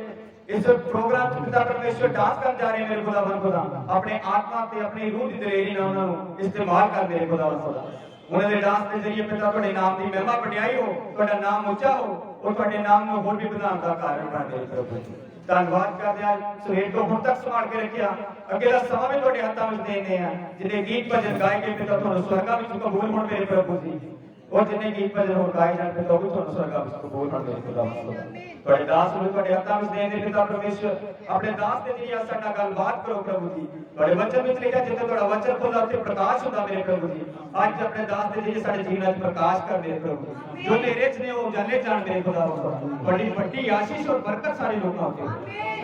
ਇਸ ਪ੍ਰੋਗਰਾਮ 'ਚ ਪਿਤਾ ਪਰਮੇਸ਼ਰ ਡਾਂਸ ਕਰਨ ਜਾ ਰਹੇ ਮੇਰੇ ਖੁਦਾਵੰਦ ਖੁਦਾ। ਆਪਣੇ ਆਤਮਾ ਤੇ ਆਪਣੀ ਰੂਹ ਦੀ ਦਲੇਰੀ ਨਾਲ ਉਹਨਾਂ ਨੂੰ ਇਸਤੇਮਾਲ ਕਰ ਮੇਰੇ ਖੁਦਾਵੰਦ ਖੁਦਾ। ਉਹਨਾਂ ਦੇ ਡਾਂਸ ਦੇ ਜਰੀਏ ਪਿਤਾ ਤੁਹਾਡੇ ਨਾਮ ਦੀ ਮਹਿਮਾ ਵਡਿਆਈ ਹੋ, ਤੁਹਾਡਾ ਨਾਮ ਉੱਚਾ ਹੋ, ਉਹ ਤੁਹਾਡੇ ਨਾਮ ਨੂੰ ਹੋਰ ਵੀ ਵਧਾਉਣ ਦਾ ਕਾਰਨ ਬਣ ਜਾਏ ਪ੍ਰਭੂ ਜੀ। ਧੰਨਵਾਦ ਕਰਦੇ ਆ ਸਵੇਰ ਤੋਂ ਹੁਣ ਤੱਕ ਸੰਭਾਲ ਕੇ ਰੱਖਿਆ, ਅੱਗੇ ਦਾ ਸਮਾਂ ਵੀ ਤੁਹਾਡੇ ਹੱਥਾਂ ਵਿੱਚ ਦੇਣੇ ਆ। ਜਿਹਦੇ ਗੀਤ ਭਜਨ ਗਾਏ ਗਏ ਪਿਤਾ ਤੁਹਾਨੂੰ ਸਵਰਗਾਂ ਵਿੱਚ ਕਬੂਲ ਹੋਣ ਮੇਰੇ ਪ੍ਰਭੂ ਜੀ। और जिन्हें गीत भजन हो गाए जाते तो भी ਤੁਹਾਨੂੰ ਸਵਰਗਾਂ ਵਿੱਚ ਕਬੂਲ ਹੋਣ ਮੇਰੇ ਖੁਦਾਵੰਦ ਤੁਹਾਡੇ ਦਾਸ ਨੂੰ ਤੁਹਾਡੇ ਹੱਥਾਂ ਵਿੱਚ ਦੇਣ ਦੇ ਪਿਤਾ ਪਰਮੇਸ਼ਰ। ਆਪਣੇ ਦਾਸ ਦੇ ਜਰੀਏ ਸਾਡੇ ਨਾਲ ਗੱਲਬਾਤ ਕਰੋ ਪ੍ਰਭੂ ਜੀ। ਤੁਹਾਡੇ ਵਚਨ ਵਿੱਚ ਲਿਖਿਆ ਜਿੱਥੇ ਤੁਹਾਡਾ ਵਚਨ ਖੁੱਲ੍ਹਾ ਉੱਥੇ ਪ੍ਰਕਾਸ਼ ਹੁੰਦਾ ਮੇਰੇ ਪ੍ਰਭੂ ਜੀ। ਅੱਜ ਆਪਣੇ ਦਾਸ ਦੇ ਜਰੀਏ ਸਾਡੇ ਜੀਵਨਾਂ 'ਚ ਪ੍ਰਕਾਸ਼ ਕਰ ਮੇਰੇ ਪ੍ਰਭੂ। ਜੋ ਹਨੇਰੇ 'ਚ ਨੇ ਉਹ ਉਜਾਲੇ ਜਾਣ ਮੇਰੇ ਖੁਦਾਵੰਦ। ਬੜੀ ਵੱਡੀ ਆਸ਼ੀਸ਼ ਔਰ ਬਰਕਤ ਸਾਰੇ ਲੋਕਾਂ ਉੱਤੇ।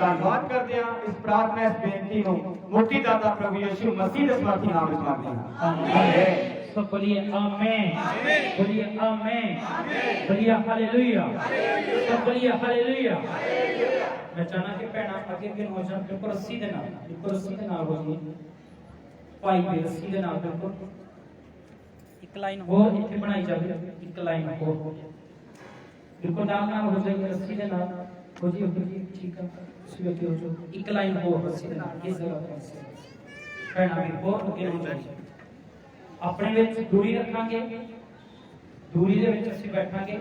ਧੰਨਵਾਦ ਕਰਦੇ ਹਾਂ ਇਸ ਪ੍ਰਾਰਥਨਾ ਇਸ ਬੇਨਤੀ ਨੂੰ ਮੁਕਤੀ ਦਾਤਾ ਪ੍ਰਭੂ ਯਿਸੂ ਮਸੀਹ ਦੇ ਸਮਰਥੀ ਨਾਮ ਵਿੱਚ ਮੰਗਦੇ ਹਾਂ। ਆਮੀਨ। सब बोलिए आमेन, बोलिए आमेन, बोलिए हालेलुया, सब बोलिए हालेलुया। मैं चाहना कि भैना अगे अगे हो जाए बिल्कुल रस्सी दे नाल हो जी भाई दे रस्सी दे नाल बिल्कुल एक लाइन हो इत्थे बनाई जाए, एक लाइन हो बिल्कुल नाल हो जाए रस्सी दे नाल हो जी ठीक है। उसी व्यक्ति हो जो एक लाइन हो रस्सी दे नाल इस जगह पर भैना भी बहुत अगे हो जाए। अपने विच दूरी रखांगे, दूरी दे विच ਅਸੀਂ ਬੈਠਾਂਗੇ।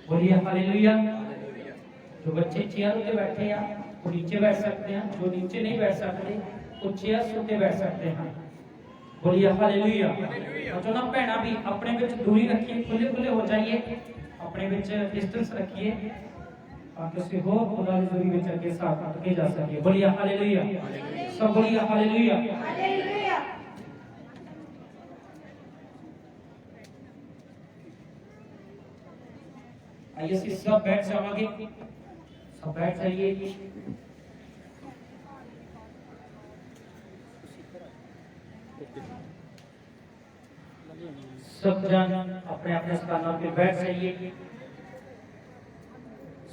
बोलिए हालेलुया। जो बच्चे चेयर पे बैठे हैं वो नीचे बैठ सकते हैं, जो नीचे नहीं बैठ सकते वो चेयर पे बैठ सकते हैं। बोलिए हालेलुया। और जो ना भैना भी अपने विच दूरी रखिए, खुले खुले हो जाइए, अपने विच डिस्टेंस रखिए ताकि उसे हो खुदा की दूरी विच आगे साथ आगे जा सके। बोलिए हालेलुया, सब बोलिए हालेलुया। आइए सब बैठ जाओगे, सब बैठ जाइए। सब जन अपने अपने स्थानों पे बैठ जाइए।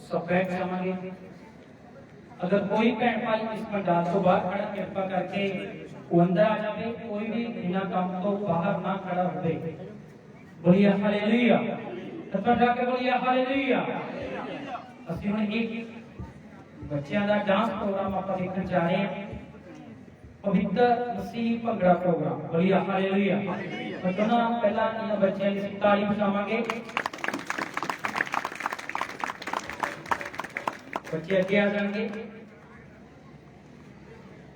सब बैठ जाएंगे। अगर कोई भैन भाई इस पंडाल तो बाहर खड़ा कृपा करके वो अंदर आ जाए। कोई भी बिना काम तो बाहर ना खड़ा हो। बोलिए हालेलुया। तब जाके बोलिए हालेलुया। ਅਸੀਂ ਹੁਣ ਇੱਕ ਬੱਚਿਆਂ ਦਾ ਡਾਂਸ ਪ੍ਰੋਗਰਾਮ ਆਪਾਂ ਦੇਖਣ ਜਾ ਰਹੇ ਹਾਂ। ਪਵਿੱਤਰ ਮਸੀਹ ਭੰਗੜਾ ਪ੍ਰੋਗਰਾਮ। ਬੋਲੀਏ ਹਾਲੇਲੂਇਆ। ਬੱਚੋ ਨਾ ਪਹਿਲਾਂ ਇਹਨਾਂ ਬੱਚਿਆਂ ਦੀ ਤਾਲੀ ਵਜਾਵਾਂਗੇ। ਬੱਚੇ ਅੱਗੇ ਆ ਜਾਣਗੇ।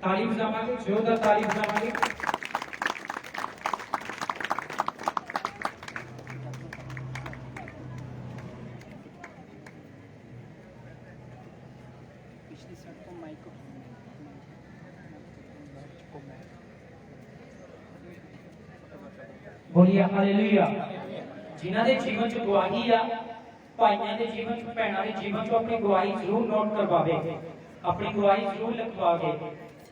ਤਾਲੀ ਵਜਾਵਾਂਗੇ। ਜ਼ੋਰਦਾਰ ਤਾਲੀ ਵਜਾਵਾਂਗੇ। बोलिए हालेलुया। जिन्हां दे जीवन च गवाही आ, भाइयों के जीवन च, भैनों के जीवन च अपनी गवाही जरूर नोट करवावे, अपनी गवाही जरूर लिखवावे।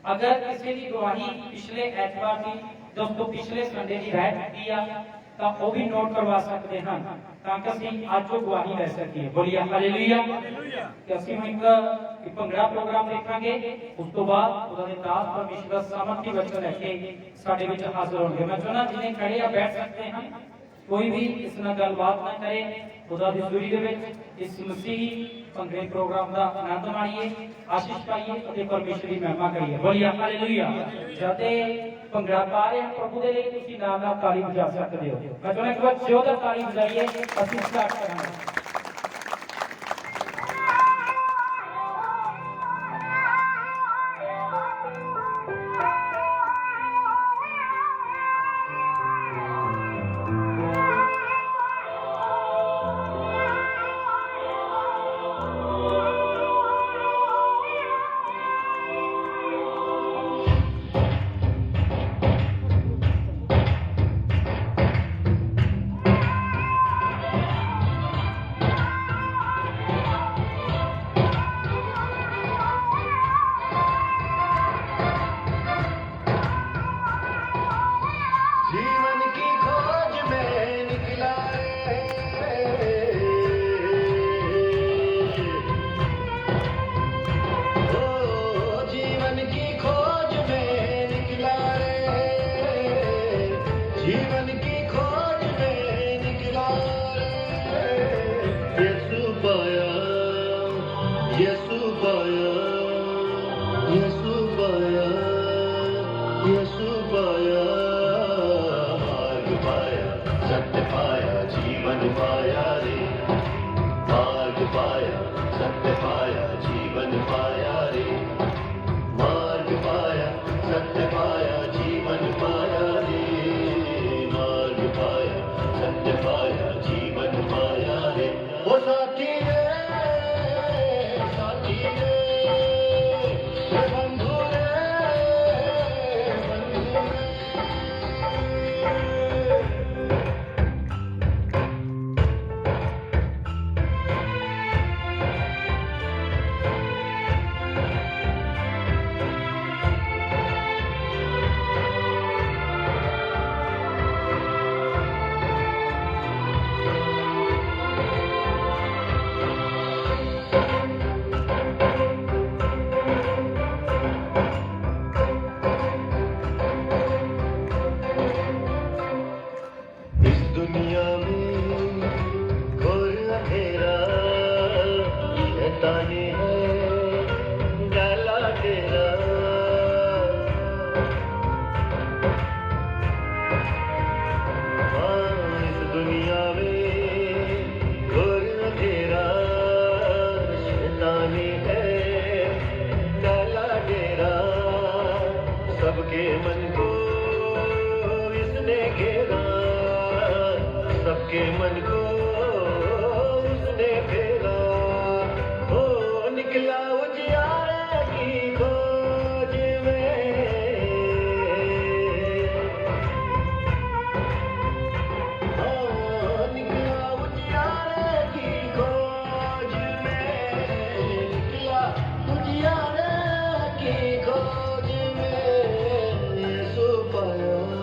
अगर किसी की गवाही पिछले एतवार की दोस्तों पिछले संडे की रह चुकी है तो वो भी नोट करवा सकते हैं ताकि ਅਸੀਂ ਅੱਜ ਉਹ ਗਵਾਹੀ ਲੈ ਸਕੀਏ। बोलिए हालेलुया। कि ਅਸੀਂ ਹੁਣ ਇੱਕ ਭੰਗੜਾ ਪ੍ਰੋਗਰਾਮ ਦੇਖਾਂਗੇ। ਉਸ ਤੋਂ ਬਾਅਦ ਉਹਦਾ ਦੇ ਦਾਸ ਪਰਮੇਸ਼ਰ ਦਾ ਸਮਰਥੀ ਵਚਨ ਲੈ ਕੇ ਸਾਡੇ ਵਿੱਚ ਹਾਜ਼ਰ ਹੋਣਗੇ। ਮੈਂ ਚਾਹੁੰਦਾ ਜਿਹਨੇ ਖੜੇ ਆ ਬੈਠ ਸਕਦੇ ਹਨ। कोई भी इस नाल गलबात ना करे। खुदा दी हज़ूरी दे विच इस मसीही भंगड़े प्रोग्राम का आनंद माणीए, आशीष पाइए और परमेश्वर की महिमा करिए। बोलिए हालेलुया। जब भंगड़ा पा रहे हैं प्रभु दे लिए तुसीं नाल नाल ताली बजा सकते हो। मैं चाहुंदा एक बार जोरदार ताली बजाइए। असीं स्टार्ट करांगे। की खोज में यीशु पाया।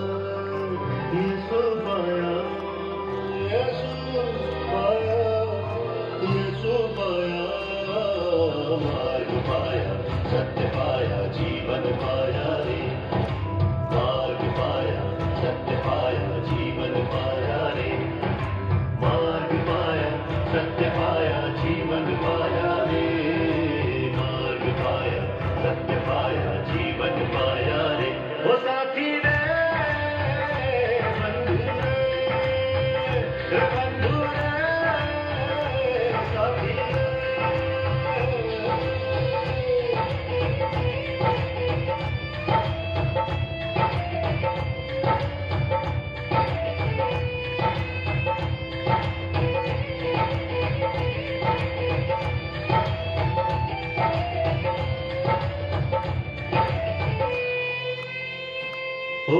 हो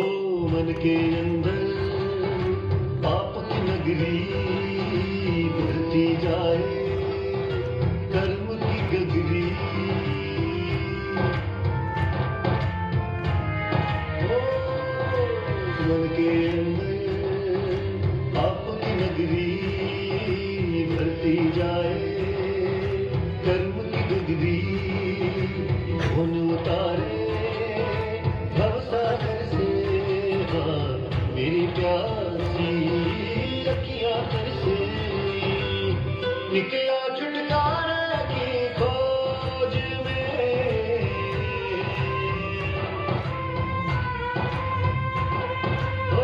मन के अंदर पाप की नगरी बढ़ती जाए, कर्म की गगरी। हो मन के अंदर पाप की नगरी बढ़ती जाए, कर्म की गगरी। धुन उतारे भवसागर से, हाँ मेरी प्यासी अखियां तर से, निकला छुटकारा की खोज में। ओ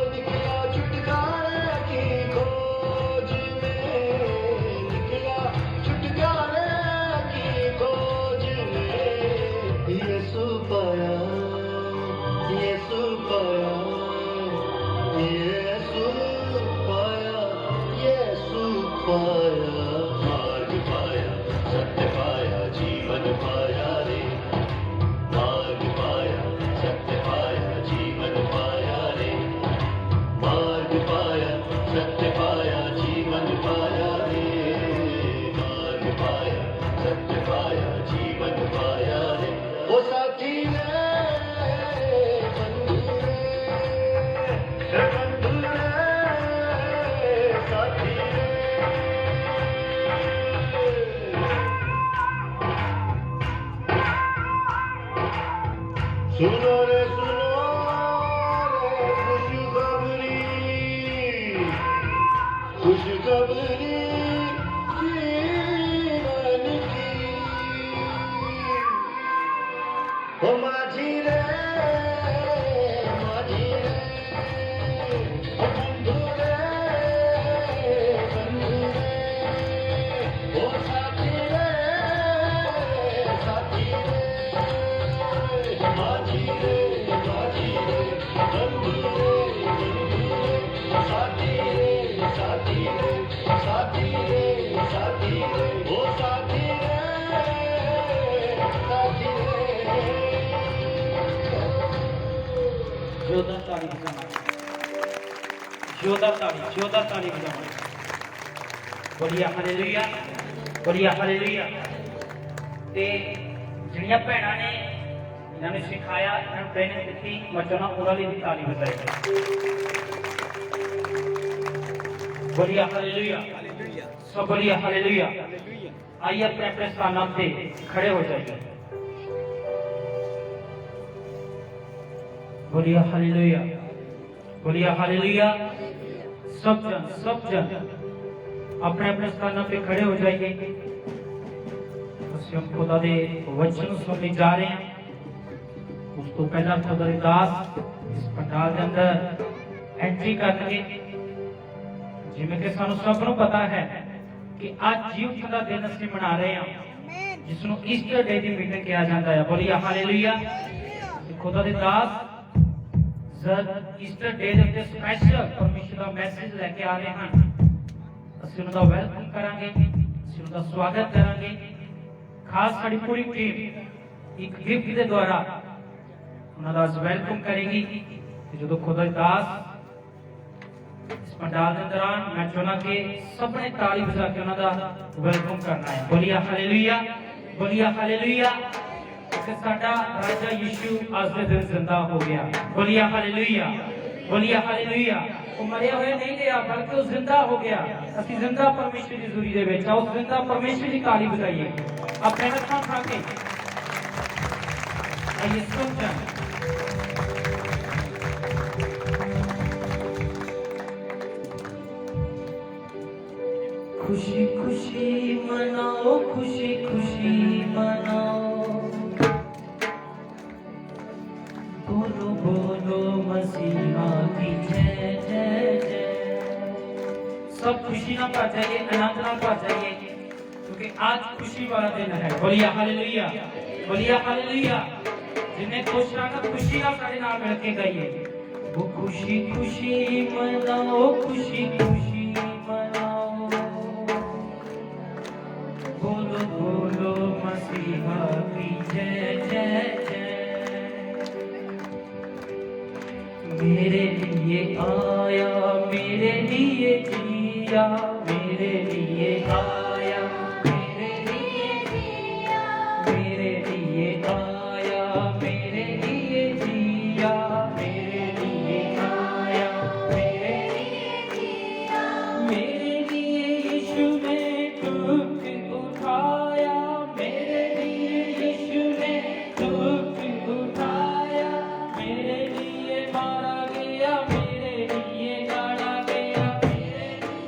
निकला छुटकारा की खोज में, निकला छुटकारा की खोज में। यीशु पाया, यीशु पाया, यीशु पाया, यीशु पाया। मार्ग पाया, सत्य पाया, जीवन पाया रे। मार्ग पाया, सत्य पाया, जीवन पाया रे। मार्ग पाया, सत्य पाया, जीवन पाया रे। मार्ग पाया, सत्य पाया, जीवन पाया रे। ओ साथी रे, बंधु रे, बंधु रे, साथी रे। सुनो रे सुनो रे खुशखबरी, खुशखबरी जीवन की। ओ माझी रे, माझी रे, ओ बंधु रे, बंधु रे, ओ साथी रे, साथी रे। माझी रे, माझी रे, बंधु रे, बंधु रे, साथी रे, साथी रे, साथी रे, साथी रे, ओ साथी रे, साथी रे। जोरदार ताली बजाओ, जोरदार ताली बजाओ। बोलिए हालेलुया, बोलिए हालेलुया। ते जिहड़ियां भैणां ने इन्होंने सिखाया, इन्होंने ट्रेनिंग दी, मैं चाहना उन्होंने लिए भी ताली बजाएगा। बोलिए हालेलुया, सब बोलिए हालेलुया। आइए अपने अपने स्थानों पे खड़े हो जाइए। बोलिए हालेलुया, बोलिए हालेलुया। सब जन अपने अपने स्थानों पे खड़े हो जाइए। हम खुदा दे वचन सुनने जा रहे हैं। उस तो पहला खुदा दे दास इस पंडाल के अंदर एंट्री करके, जिमें कि सानू सब नूं पता है कि आज जीवन का दिन असीं मना रहे हैं, जिसनों ईस्टर डे की मीटिंग किया जाता है। बोलिए हालेलुया। खुदा दे दास जब ईस्टर डे के स्पेशल परमेश्वर का मैसेज लेके आ रहे हैं, ਅਸੀਂ ਉਹਨਾਂ ਦਾ ਵੈਲਕਮ ਕਰਾਂਗੇ, ਅਸੀਂ ਉਹਨਾਂ ਦਾ ਸਵਾਗਤ ਕਰਾਂਗੇ। ਖਾਸ ਸਾਡੀ ਪੂਰੀ ਟੀਮ ਇੱਕ ਗਿਫਟ ਦੇ ਦੁਆਰਾ ਉਹਨਾਂ ਦਾ ਵੈਲਕਮ ਕਰੇਗੀ। ਤੇ ਜਦੋਂ ਖੁਦਾ ਦੀ ਦਾਸ ਇਸ ਪੰਡਾਲ ਦੇ ਦੌਰਾਨ ਮੈਂ ਚਾਹੁੰਦਾ ਕਿ ਸਭ ਨੇ ਤਾਲੀ ਵਜਾ ਕੇ ਉਹਨਾਂ ਦਾ ਵੈਲਕਮ ਕਰਨਾ ਹੈ। ਬੋਲੀਏ ਹਾਲੇਲੂਇਆ, ਬੋਲੀਏ ਹਾਲੇਲੂਇਆ। ਕਿ ਸਾਡਾ ਰਾਜਾ ਯਿਸੂ ਅੱਜ ਦੇ ਦਿਨ ਜ਼ਿੰਦਾ ਹੋ ਗਿਆ। ਬੋਲੀਏ ਹਾਲੇਲੂਇਆ, ਬੋਲੀਏ ਹਾਲੇਲੂਇਆ। ਉਹ ਮਰਿਆ ਹੋਇਆ ਨਹੀਂ ਰਿਹਾ, ਬਲਕਿ ਉਹ ਜ਼ਿੰਦਾ ਹੋ ਗਿਆ। ਅਸੀਂ ਜ਼ਿੰਦਾ ਪਰਮੇਸ਼ਰ ਦੀ ਹਜ਼ੂਰੀ ਦੇ ਵਿੱਚ ਆ, ਉਸ ਜ਼ਿੰਦਾ ਪਰਮੇਸ਼ਰ ਦੀ ਤਾਲੀ ਵਜਾਈਏ ਆਪਣੇ ਹੱਥਾਂ ਉਠਾ ਕੇ। ਆइए सब जन खुशी खुशी मनाओ, खुशी खुशी मनाओ, बोलो बोलो मसीहा की जय जय जय। सब खुशी ना पा जाइए, आनंद ना पा जाइए, क्योंकि आज खुशी वाला दिन है। बोलिए हालेलुया, बोलिए हालेलुया। जिन्हें खुश रहना, खुशी ना सारे नाम मिलके गाइए। वो खुशी खुशी मनाओ, खुशी खुशी मनाओ, बोलो बोलो मसीहा की जय जय जय। मेरे लिए आया, मेरे लिए जिया, मेरे लिए आया, मेरे लिए जिया, मेरे लिए आया, मेरे लिए जिया, मेरे लिए आया, मेरे लिए जिया, मेरे लिए यीशु ने दुख उठाया, मेरे लिए यीशु ने दुख उठाया, मेरे लिए मारा गया, मेरे लिए गाड़ा गया, मेरे लिए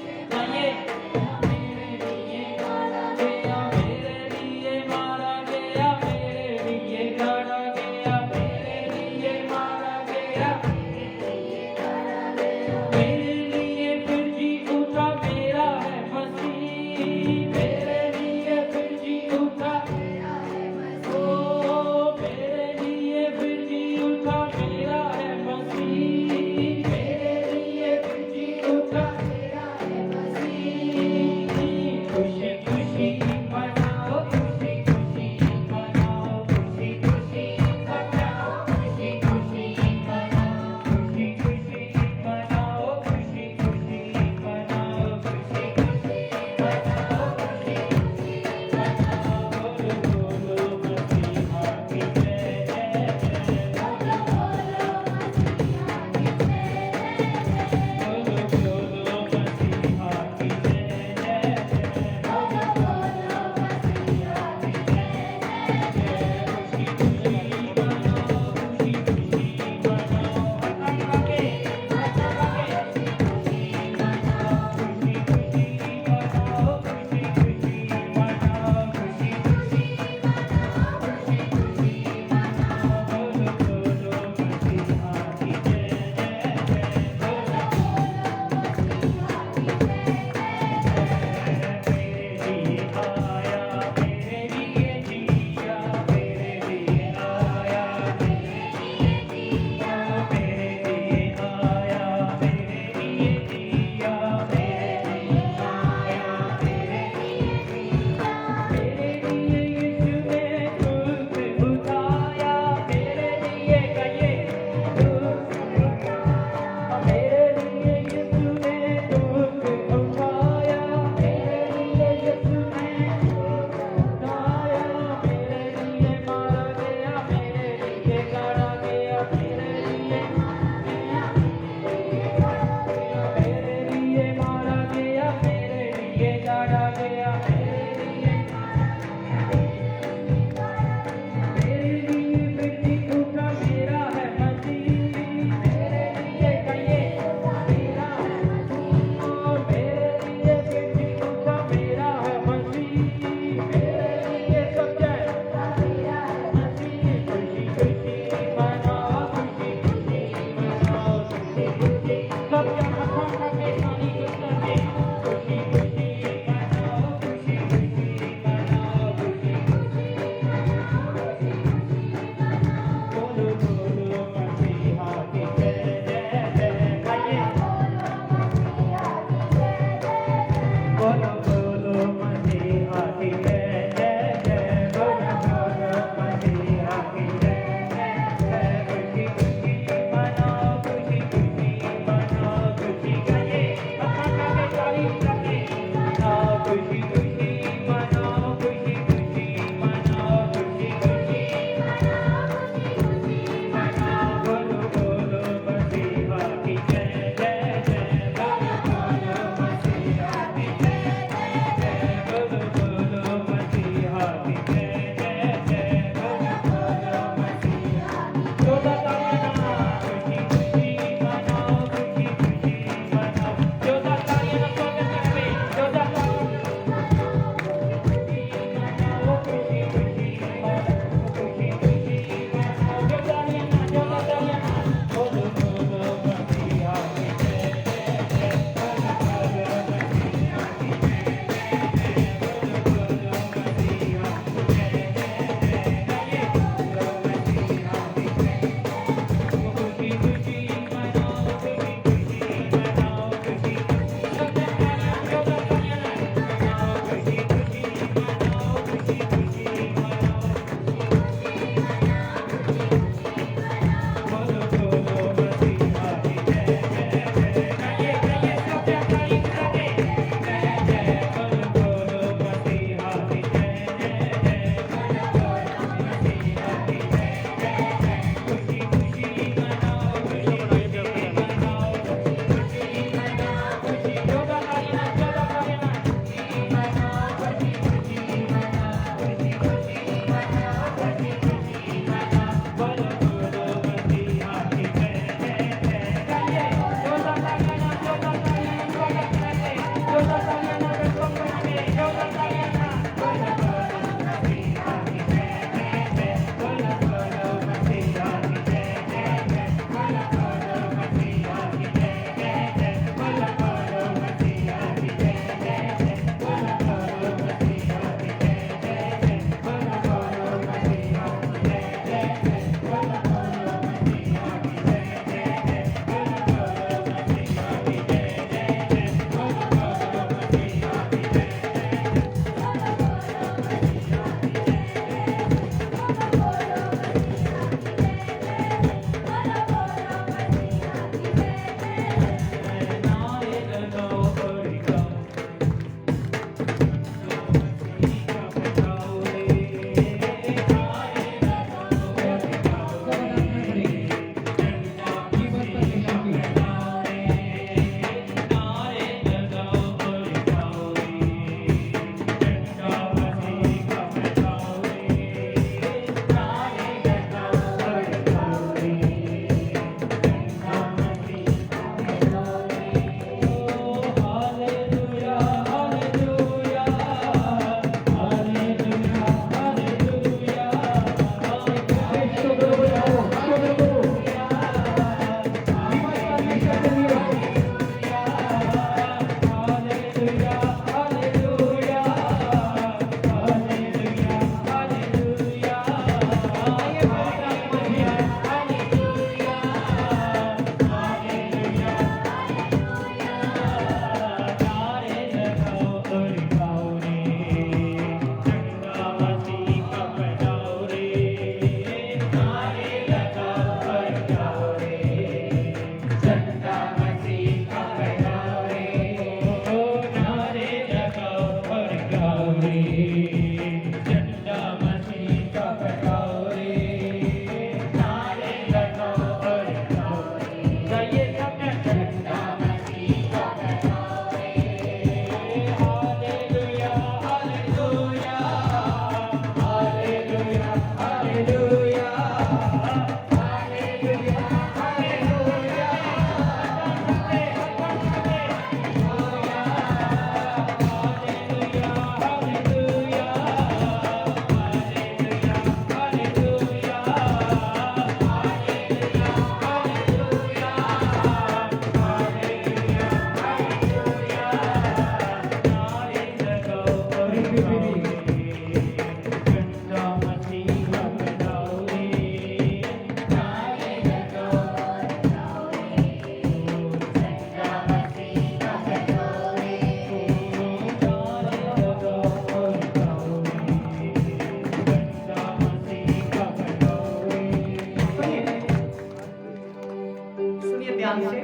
ध्यान से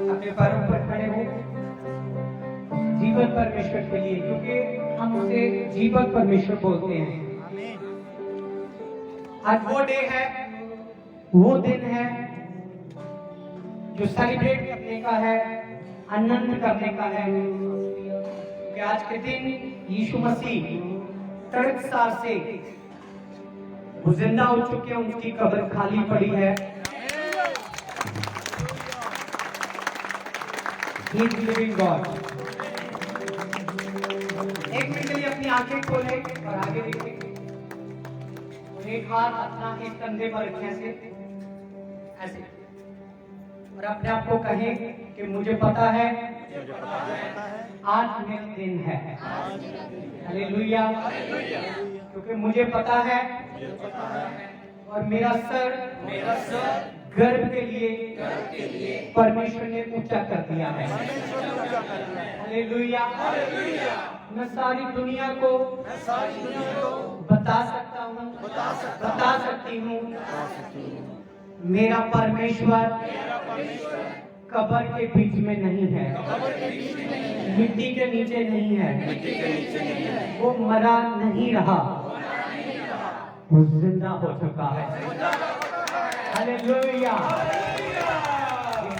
अपने पैरों पर खड़े हो। जीवन परमेश्वर के लिए, क्योंकि हम उसे जीवन परमेश्वर बोलते हैं। आज वो डे है, वो दिन है जो सेलिब्रेट करने का है, आनंद करने का है। क्योंकि आज के दिन यीशु मसीह तड़कसार से वो जिंदा हो चुके हैं, उनकी कब्र खाली पड़ी है। He is living God। एक मिनट के लिए अपनी आंखें खोले और आगे देखें। एक हाथ अपना एक कंधे पर रखें ऐसे, और अपने आप को कहें कि मुझे पता है आज मेरा दिन है। हालेलुया। क्योंकि मुझे पता है और मेरा सर गर्व के लिए परमेश्वर ने ऊंचा कर दिया है। हालेलुया। मैं सारी दुनिया को बता सकती हूँ मेरा परमेश्वर कब्र के बीच में नहीं है, मिट्टी के नीचे नहीं है, वो मरा नहीं रहा, वो जिंदा हो चुका है। हालेलुया।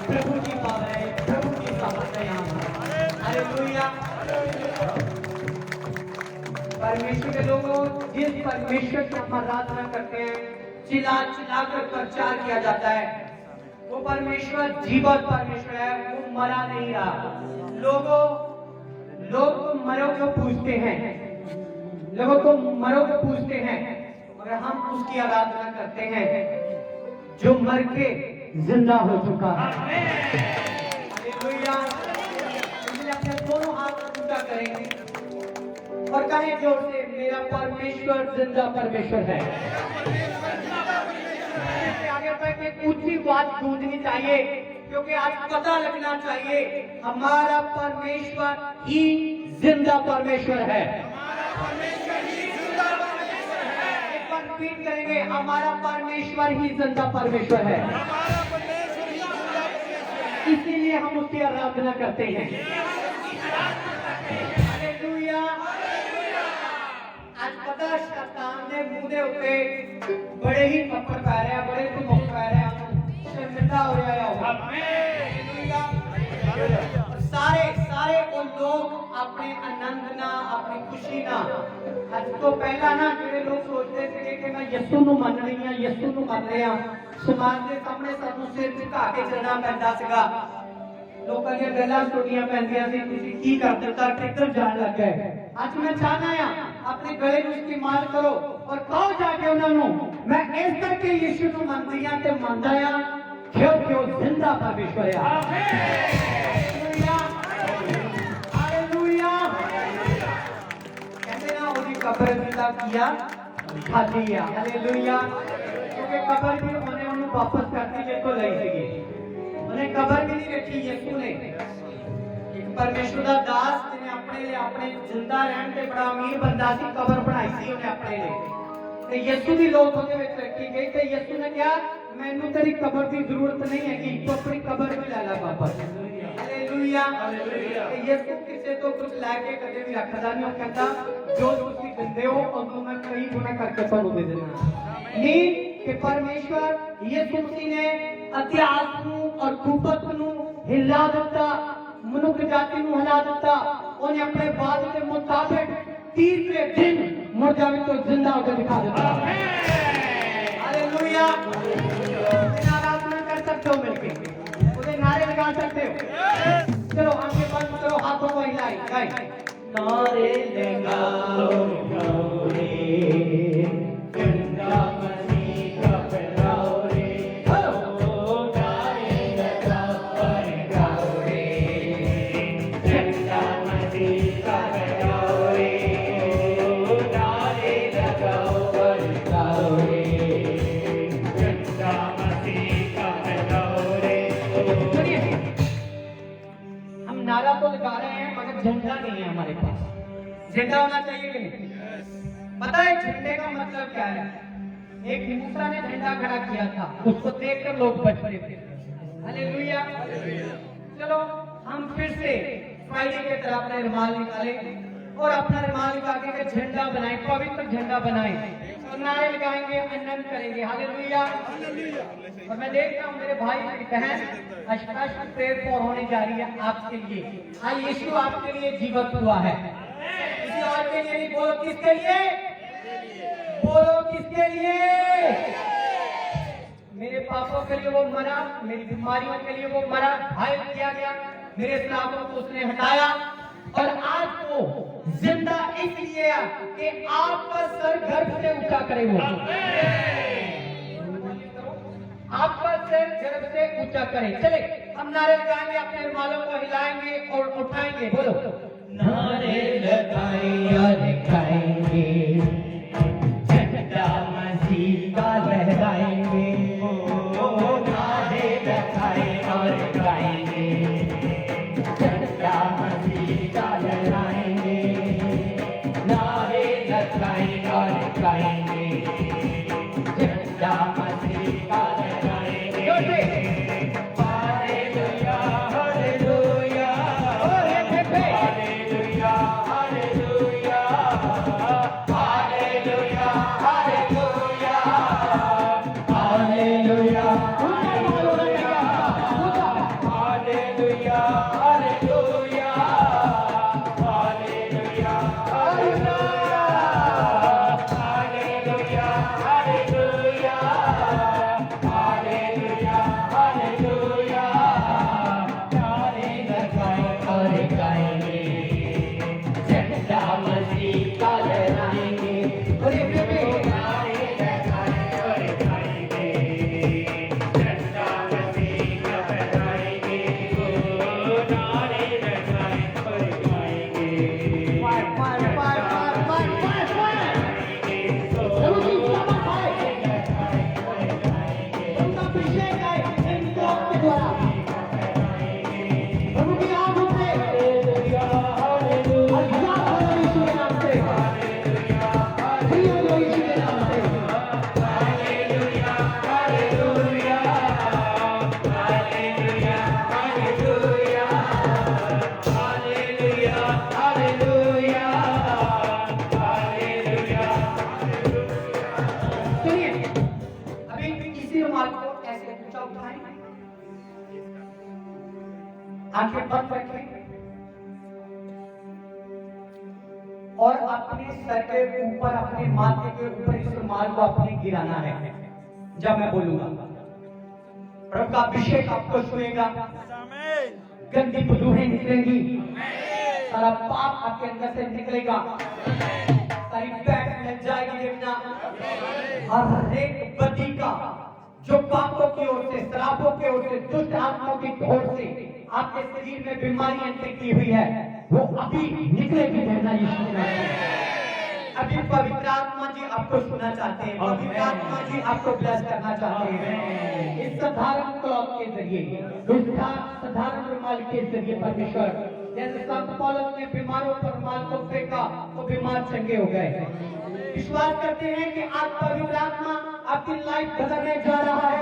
प्रभु की पावर है, प्रभु की सामर्थ है यहाँ पर। हालेलुया। परमेश्वर के लोगों, जिस परमेश्वर की हम आराधना करते हैं, चिल्ला चिल्ला कर प्रचार किया जाता है, वो परमेश्वर जीवित परमेश्वर है, वो मरा नहीं रहा। लोग तो मरो को पूछते हैं, लोगों को मरो को पूछते हैं, मगर हम उसकी आराधना करते हैं जो मर के जिंदा हो चुका है। हालेलुया। इसलिए अपने दोनों हाथ ऊंचा करेंगे और कहें जोर से, मेरा परमेश्वर जिंदा परमेश्वर है। आगे तक एक ऊंची बात गूंजनी चाहिए, क्योंकि आज पता लगना चाहिए हमारा परमेश्वर ही जिंदा परमेश्वर है। एक बार रिपीट करेंगे, हमारा परमेश्वर ही जिंदा परमेश्वर है। इसीलिए हम उसकी आराधना करते हैं। हालेलुया। आज पता शैतान ने मुंह दे उत्ते बड़े ही पत्थर पै रहे हैं, बड़े तो मुख पै रहे हैं, शर्मिंदा हो रहा है। सारे वो लोग अपने आनंद ना, अपनी खुशी ना, आज तो पहला ना ਜਿਹੜੇ लोग सोचते थे कि मैं यीशु ਨੂੰ ਮੰਨ ਰਹੀ ਹਾਂ, यीशु ਨੂੰ ਮੰਨ ਰਿਹਾ, ਸਮਾਜ ਦੇ ਸਾਹਮਣੇ ਸਾਨੂੰ ਸਿਰ ਝੁਕਾ ਕੇ ਚੱਲਣਾ ਪੈਂਦਾ ਸੀਗਾ। ਲੋਕਾਂ ਦੀਆਂ ਗੱਲਾਂ ਸੁਣਨੀਆਂ ਪੈਂਦੀਆਂ ਸੀ, ਤੁਸੀਂ ਕੀ ਕਰ ਦਿੱਤਾ, ਕਿੱਧਰ ਜਾਣ ਲੱਗ ਗਏ। ਅੱਜ ਮੈਂ ਚਾਹਨਾ ਆ ਆਪਣੇ ਗਲੇ ਨੂੰ ਇਸਤੇਮਾਲ ਕਰੋ ਔਰ ਕਹੋ ਜਾ ਕੇ ਉਹਨਾਂ ਨੂੰ, ਮੈਂ ਇਸ ਕਰਕੇ ਯਿਸੂ ਨੂੰ ਮੰਨਦੀ ਆ ਤੇ ਮੰਨਦਾ ਆ ਕਿਉਂਕਿ ਉਹ ਜ਼ਿੰਦਾ ਪਰਮੇਸ਼ਵਰ ਆ। ਹਾਲੇਲੂਇਆ। ਹਾਲੇਲੂਇਆ। ਕਹਿੰਦੇ ਨਾ ਉਹਦੀ ਕਬਰ ਜਿੰਦਾ ਕੀਆ ਖਾਲੀ ਆ। ਹਾਲੇਲੂਇਆ। ਕਿਉਂਕਿ ਕਬਰ ਵੀ ਉਹਨੂੰ ਵਾਪਸ ਕਰਤੀ ਜਿੱਥੋਂ ਲਈ ਸੀਗੀ। ਉਹਨੇ ਕਬਰ ਵੀ ਨਹੀਂ ਵੇਖੀ ਯਿਸੂ ਨੇ। ਇੱਕ ਪਰਮੇਸ਼ਵਰ ਦਾ ਦਾਸ ਜਿਹਨੇ ਆਪਣੇ ਲਈ, ਆਪਣੇ ਜ਼ਿੰਦਾ ਰਹਿਣ ਤੇ ਬੜਾ ਅਮੀਰ ਬੰਦਾ ਸੀ, ਕਬਰ ਬਣਾਈ ਸੀ ਉਹਨੇ ਆਪਣੇ ਲਈ ਤੇ ਯਿਸੂ ਦੀ ਲੋਥ ਉਹਦੇ ਵਿੱਚ ਰੱਖੀ ਗਈ ਤੇ ਯਿਸੂ ਨੇ ਕਿਹਾ ਮੈਨੂੰ ਤੇਰੀ ਕਬਰ ਦੀ ਜ਼ਰੂਰਤ ਨਹੀਂ ਹੈਗੀ, ਤੂੰ ਆਪਣੀ ਕਬਰ ਵੀ ਲੈ ਲੈ ਵਾਪਸ। ਹਾਲੇਲੂਇਆ। ਤੇ ਯਿਸੂ ਕਿਸੇ ਤੋਂ ਕੁਝ ਲੈ ਕੇ ਕਦੇ ਵੀ ਰੱਖਦਾ ਨਹੀਂ। ਉਹ ਕਹਿੰਦਾ ਜੋ ਤੁਸੀਂ ਦਿੰਦੇ ਹੋ ਉਹਨੂੰ ਮੈਂ ਕਈ ਗੁਣਾ ਕਰਕੇ ਤੁਹਾਨੂੰ ਦੇ ਦੇਣਾ। ਨਹੀਂ कि परमेश्वर यीशु मसीह ने इतिहास और गुफत हिला दिता, मनुख जाति हिला दिता। उन्हें अपने वादे के मुताबिक तीसरे दिन मुर्दा तो जिंदा होकर दिखा दिता। हालेलुया। आराधना कर सकते हो मिलके, उन्हें नारे लगा सकते हो। चलो आंखें बंद करो, हाथों को हिलाए, नारे लगाओ रे झंडा नहीं है हमारे पास। झंडा होना चाहिए कि नहीं? पता है झंडे का मतलब क्या है? एक मूसा ने झंडा खड़ा किया था, उसको देखकर लोग बच रहे थे। हालेलुया। चलो हम फिर से फ्राइडे की तरह अपने रुमाल निकालें और अपना रुमाल निकाल के झंडा बनाएं, पवित्र झंडा बनाएं और नारे लगाएंगे, आनंद करेंगे। हालेलुया। और मैं देख रहा हूँ मेरे भाई मेरी बहन अष्टाश प्रेयर फॉर होने जा रही है आपके लिए। आज यीशु आपके लिए जीवित हुआ है, किसी और के लिए नहीं। बोलो किसके लिए, बोलो किसके लिए। मेरे पापों के लिए वो मरा, मेरी बीमारियों के लिए वो मरा, घायल किया गया, मेरे श्रापों को उसने हटाया और आज वो जिंदा इसलिए कि आपका सर गर्भ से ऊंचा करे। वो आपका सर गर्भ से ऊंचा करे। चले हम नारे लगाएंगे, अपने रुमालों को हिलाएंगे और उठाएंगे। बोलो नारे लगाएंगे और दिखाएंगे, झंडा मसीह का लहराएंगे। नारे लगाएंगे और दिखाएंगे, झंडा मसीह का लहराएंगे। नारे लगाएंगे और दिखाएंगे, झंडा मसीह का लहराएंगे। Hallelujah hallelujah hallelujah hallelujah hallelujah hallelujah hallelujah hallelujah hallelujah hallelujah hallelujah hallelujah hallelujah hallelujah. नारे लगाएं और गाएंगे, झंडा मसीह का लहराएंगे। बोले बेबे नारे लगाएं और गाएंगे, झंडा मसीह का लहराएंगे। नारे लगाएं और गाएंगे, उनका अभिषेक है इनकलाब के द्वारा। प्रभु की आंखों से अल्लाह यीशु के नाम से, यीशु के नाम से। Hallelujah hallelujah hallelujah hallelujah hallelujah hallelujah hallelujah. सुनिए, अभी इसी रुमाल को ऐसे ऊंचा उठाएं, आंखें बंद रखें और अपने सर के ऊपर, अपने माथे के ऊपर इस रुमाल को अपने गिराना है जब मैं बोलूंगा। प्रभु का अभिषेक आपको छुएगा, गंदी बदबूएं निकलेंगी, सारा पाप आपके अंदर से निकलेगा, सारी बैठ मिल जाएगी। देखना हर एक बदी का जो पापों की ओर से, शराबों की ओर से, दुष्ट आत्माओं की ओर से आपके शरीर में बीमारियां निकली हुई है, वो अभी निकलेगी। देखना यीशु के नाम में। अभी पवित्र आत्मा जी आपको सुनना चाहते हैं, पवित्र आत्मा जी आपको ब्लेस करना चाहते हैं। इस साधारण क्लॉथ के जरिए, इस साधारण रुमाल के जरिए परमेश्वर, जैसे संत पौलुस ने बीमारों पर रुमाल को फेंका तो बीमार चंगे हो गए। विश्वास करते हैं कि आज पवित्र आत्मा आपकी लाइफ बदलने जा रहा है।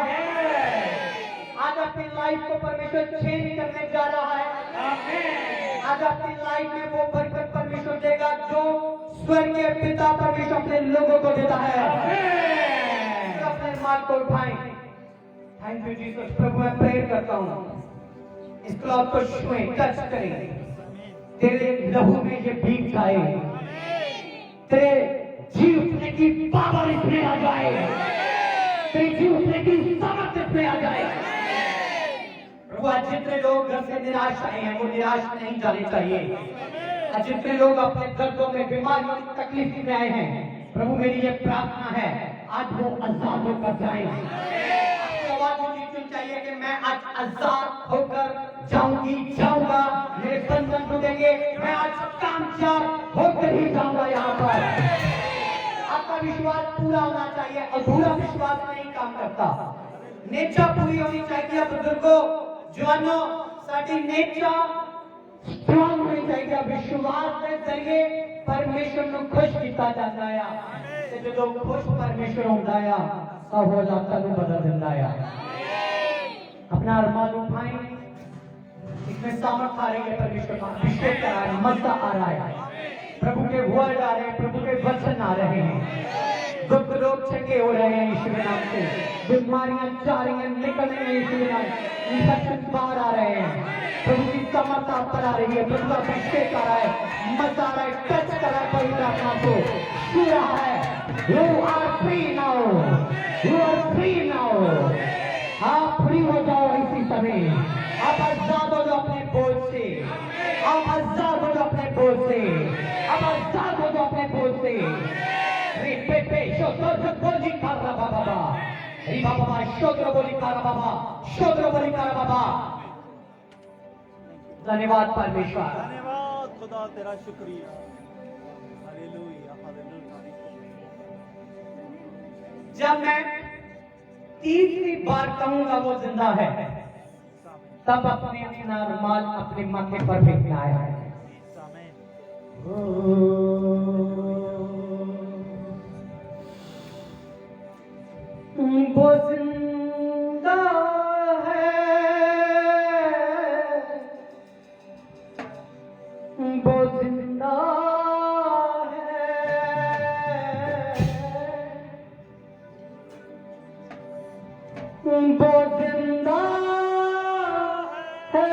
आज आपकी लाइफ को परमेश्वर चेंज करने जा रहा है। आज आपकी लाइफ में वो बरकत परमेश्वर देगा जो स्वर्गीय पिता परमेश्वर अपने लोगों को देता है। अपने रुमाल को उठाएं। Thank you Jesus. प्रभु मैं प्रेयर करता हूँ, इस क्लॉथ को छुएं, टच करें, तेरे लहू में ये भीग जाए, तेरे जीवने की पावर इसमें आ जाए, तेरे जीवने की सामर्थ इसमें आ जाए। प्रभु आज जितने लोग घर से निराश आए हैं वो निराश नहीं जाने चाहिए। आज जितने लोग अपने दर्दों में, बीमारियों में, तकलीफ में आए हैं, प्रभु मेरी ये प्रार्थना है आज वो आजाद होकर जाए। आपकी आवाज मुझे चाहिए कि मैं आज आजाद होकर जाऊंगी, जाऊंगा, मेरे बंधन टूटेंगे, मैं आज कामयाब होकर ही जाऊंगा। यहाँ पर आपका विश्वास पूरा होना चाहिए, अधूरा विश्वास नहीं काम करता। नेचा पूरी होनी चाहिए। बुजुर्गों, जवानों, साडी नेचा स्ट्रांग होनी चाहिए। विश्वास के जरिए परमेश्वर को खुश किया जाता है। ते जो खुश परमेश्वर होता है, सब हो जाता है, बदल देता है। अपना रुमाल उठाएं, इसमें सामर्थ आ रही है, परमेश्वर का अभिषेक आ रहा है, मज़ा आ रहा है, प्रभु के वर्ड आ रहे हैं, प्रभु के वचन आ रहे हैं, गुप्त रोग चंगे हो रहे हैं यीशु के नाम से, बीमारियां जा रही हैं, निकल रही हैं यीशु के नाम, इन्फेक्शन बाहर आ रहे हैं, प्रभु की समर्थ आप पर आ रही है, प्रभु का अभिषेक आ रहा है, मजा आ रहा है, टच कर रहा है पवित्र आत्मा को, छू रहा है। You are free now, you are free now। आप फ्री हो जाओ इसी समय, आप आजाद हो जाओ अपने बोझ से, आप आजाद हो जाओ अपने बोझ से, आप आजाद हो जाओ अपने बोझ से। रिपेपे शोद्र बोली कारा बाबा, रिबा बाबा शोद्र बोली कारा बाबा, शोद्र बोली कारा बाबा। धन्यवाद परमेश्वर, धन्यवाद खुदा, तेरा शुक्रिया। Hallelujah, hallelujah. जब मैं तीसरी बार कहूंगा वो जिंदा है, तब अपने अपना रुमाल अपने माथे पर फेंकना है। वो जिंदा है, वो जिंदा वो जिंदा है।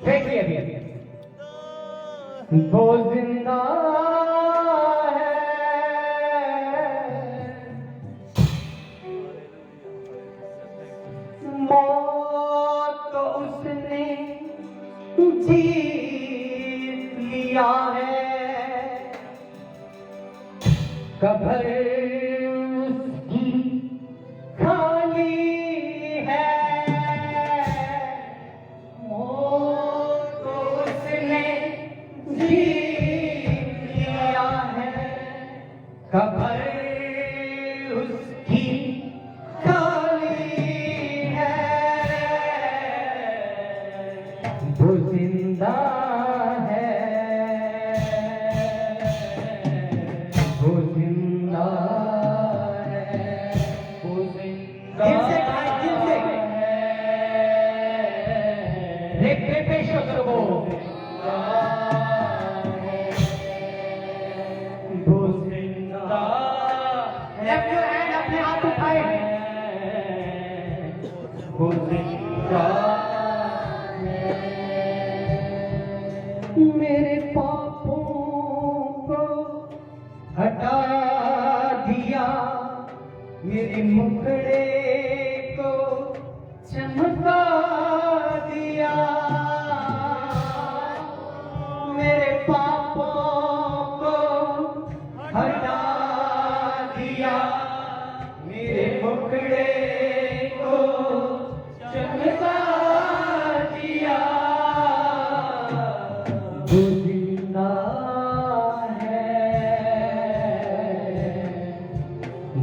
देखिए अभी वो जिंदा है, मौत तो उसने जीत लिया है, कब्र उसकी खाली है, मौत तो उसने जीत लिया है, कब्र उसकी खाली है, वो जिंदा है, वो जिंदा है, वो जिंदा दिल से खाए, दिल से वो जिंदा है। Lift your hand, अपने हाथ उठाए, वो जिंदा है। मेरे पापों को हटा दिया, मेरे मुखड़े को चमका दिया, मेरे पापों को हटा दिया, मेरे मुखड़े को चमका दिया, वो जिंदा है,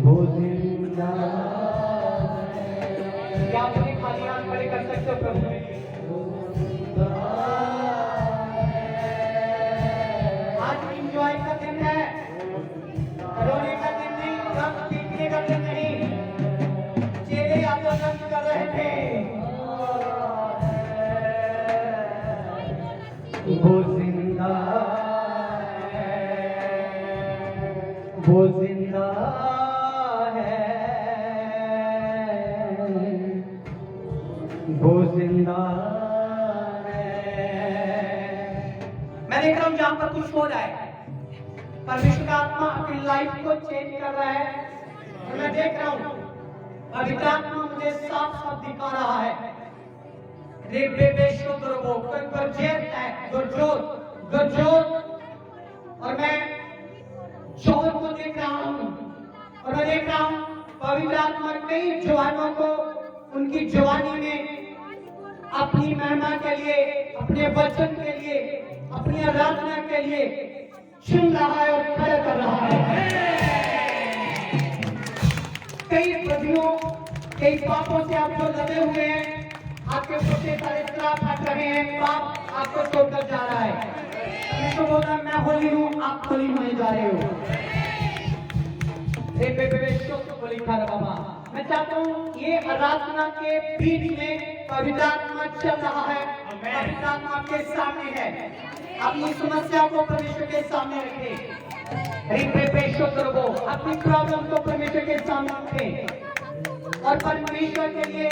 वो जिंदा है। क्या अपने खाली हाथ खड़े कर सकते हो प्रभु? आज इंजॉय का दिन है, रोने का दिन नहीं, गम पीटने का दिन नहीं। चेले आंदोलन कर रहे थे, वो जिंदा है, वो जिंदा है, वो जिंदा है। मैं देख रहा हूं जहां पर कुछ हो रहा है, परमेश्वर का आत्मा अपनी लाइफ को चेंज कर रहा है, और मैं देख रहा हूं पवित्र आत्मा मुझे साफ साफ दिखा रहा है। और मैं जोर को देख रहा हूं, और मैं देख रहा हूं पवित्र आत्मा कई जवानों को उनकी जवानी में अपनी महिमा के लिए, अपने वचन के लिए, अपनी आराधना के लिए चुन रहा है और खड़ा कर रहा है। कई बदियों, कई पापों से आप जो लदे हुए हैं, आपके पीछे सारे श्राप हट रहे हैं, पाप आपको छोड़कर जा रहा है। तो बोलता मैं होली हूं, आप होली होने जा रहे हो। हे बेबेश्वर बोली खा बाबा। मैं चाहता हूँ ये आराधना के बीच में पवित्र आत्मा चल रहा है, पवित्र आत्मा के सामने है। अपनी समस्या को परमेश्वर के सामने रखें। हे बेबेश्वर को अपनी प्रॉब्लम को परमेश्वर के सामने रखें और परमेश्वर के लिए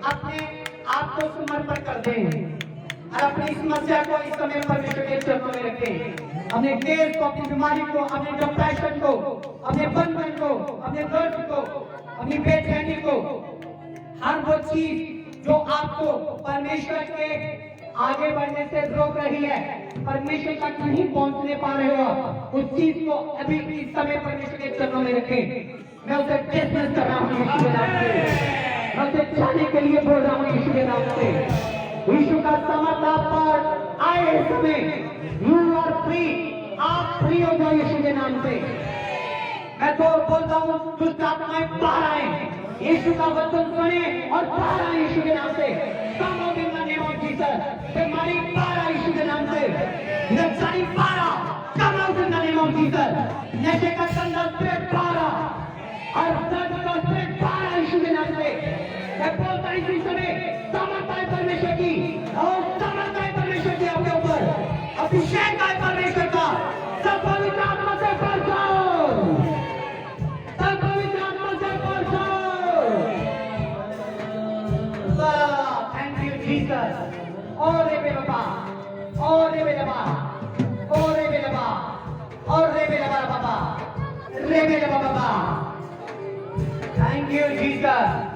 अपने आप को समर्पण कर दें और अपनी समस्या को इस समय परमेश्वर के चरणों में रखें। अपने केस को, अपनी बीमारी को, अपने डिप्रेशन को, अपने बंधन को, अपने दर्द को, अपनी बेचैनी को, हर वो चीज जो आपको परमेश्वर के आगे बढ़ने से रोक रही है, परमेश्वर तक नहीं पहुंचने पा रहे हो, उस चीज को अभी इस समय परमेश्वर के चरणों में रखें। मैं उसे डिसमिस कर रहा हूँ यीशु के नाम से। मैं उसे जाने के लिए बोल रहा हूँ यीशु के नाम से। यीशु का सामर्थ आप पर आए इस समय। यू आर फ्री, आप फ्री हो जाओ यीशु के नाम से। मैं तो बोलता हूँ दुष्ट आत्माएं बाहर आए, यीशु का वचन सुने और बाहर आए यीशु के नाम से। Come out in the name of Jesus। बीमारी बाहर आए यीशु के नाम से। नक्सानी बाहर आ, come out in the name of Jesus। नशे का गंदा स्पिरिट बाहर आ और दर्द का स्पिरिट बाहर आ यीशु के नाम से। मैं बोलता हूँ इसी समय समर्थ है परमेश्वर की और समर्थ है परमेश्वर की आपके ऊपर, अभिषेक है परमेश्वर का। सब पवित्र आत्मा से भर जाओ, सब पवित्र आत्मा से भर जाओ। Thank you Jesus. और रे मेरे बाबा, और रे मेरे बाबा, और रे मेरे बाबा, और रे मेरे बाबा, रे मेरे बाबा। Thank you Jesus.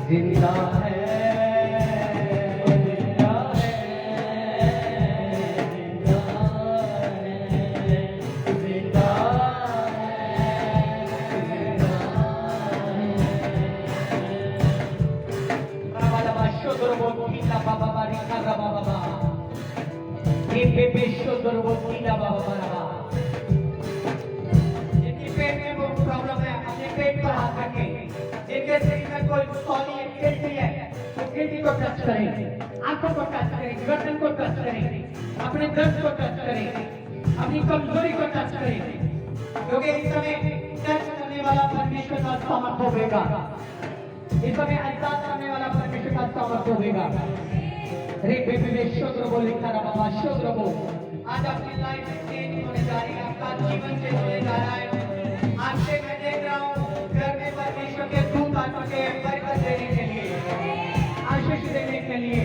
जिंदा है, जिनके पेट में वो प्रॉब्लम है अपने पेट पर हाथ रखें। जिनके शरीर में कोई सॉरी गिल्टी है तो गिल्टी को टच करें, आंखों को टच करें, गर्दन को टच करें, अपने दर्द को टच करें, अपनी कमजोरी को टच करें, क्योंकि इस समय टच करने वाला परमेश्वर का सामर्थ होगा। इस समय आजाद करने वाला परमेश्वर का सामर्थ होगा। रे बेबी शुद्र को लिखा रहा बाबा, शुद्र को आज आपकी लाइफ चेंज होने जा रही है, आपका जीवन चेंज होने जा रहा है। आज से मैं देख रहा हूँ घर में परमेश्वर के दूत आ चुके हैं बरकत देने के लिए, आशीष देने के लिए।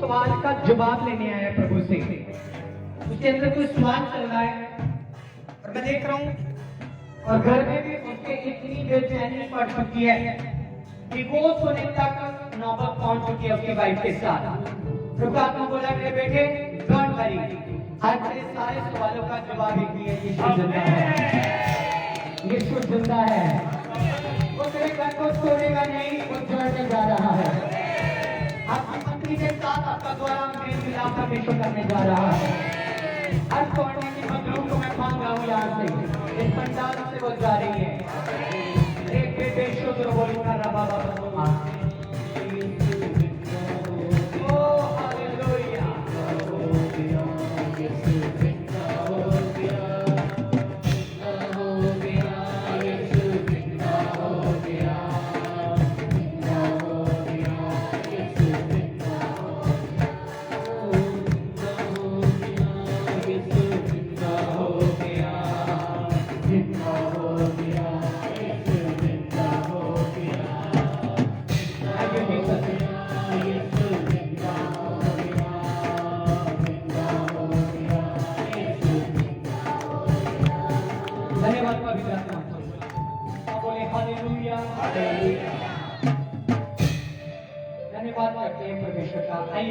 सवाल का जवाब लेने आया प्रभु से, उसके अंदर कोई सवाल चल रहा है और मैं देख रहा हूँ और घर में भी उसके इतनी बेचैनी पड़ चुकी है, डिवोर्स होने तक नौबत पहुंच चुकी है उसके वाइफ के साथ। प्रभु आपको बोला मेरे बेटे डोंट वरी, आज तेरे सारे सवालों का जवाब एक ही है, यीशु जिंदा है, यीशु जिंदा है। वो तेरे घर को तोड़ेगा नहीं, वो जोड़ने जा रहा है। आपकी पत्नी के साथ आपका द्वारा मेल मिलाप परमेश्वर करने जा रहा है। हर कोने की मजलूम को मैं मांग रहा हूँ यहाँ से, इस पंडाल से वो जा रही है। एक बेटे शुद्र बोली कर रहा बाबा, ओ हालेलुया। धन्यवाद पवित्र आत्मा। बोले हालेलुया। धन्यवाद करते हैं परमेश्वर का। आइए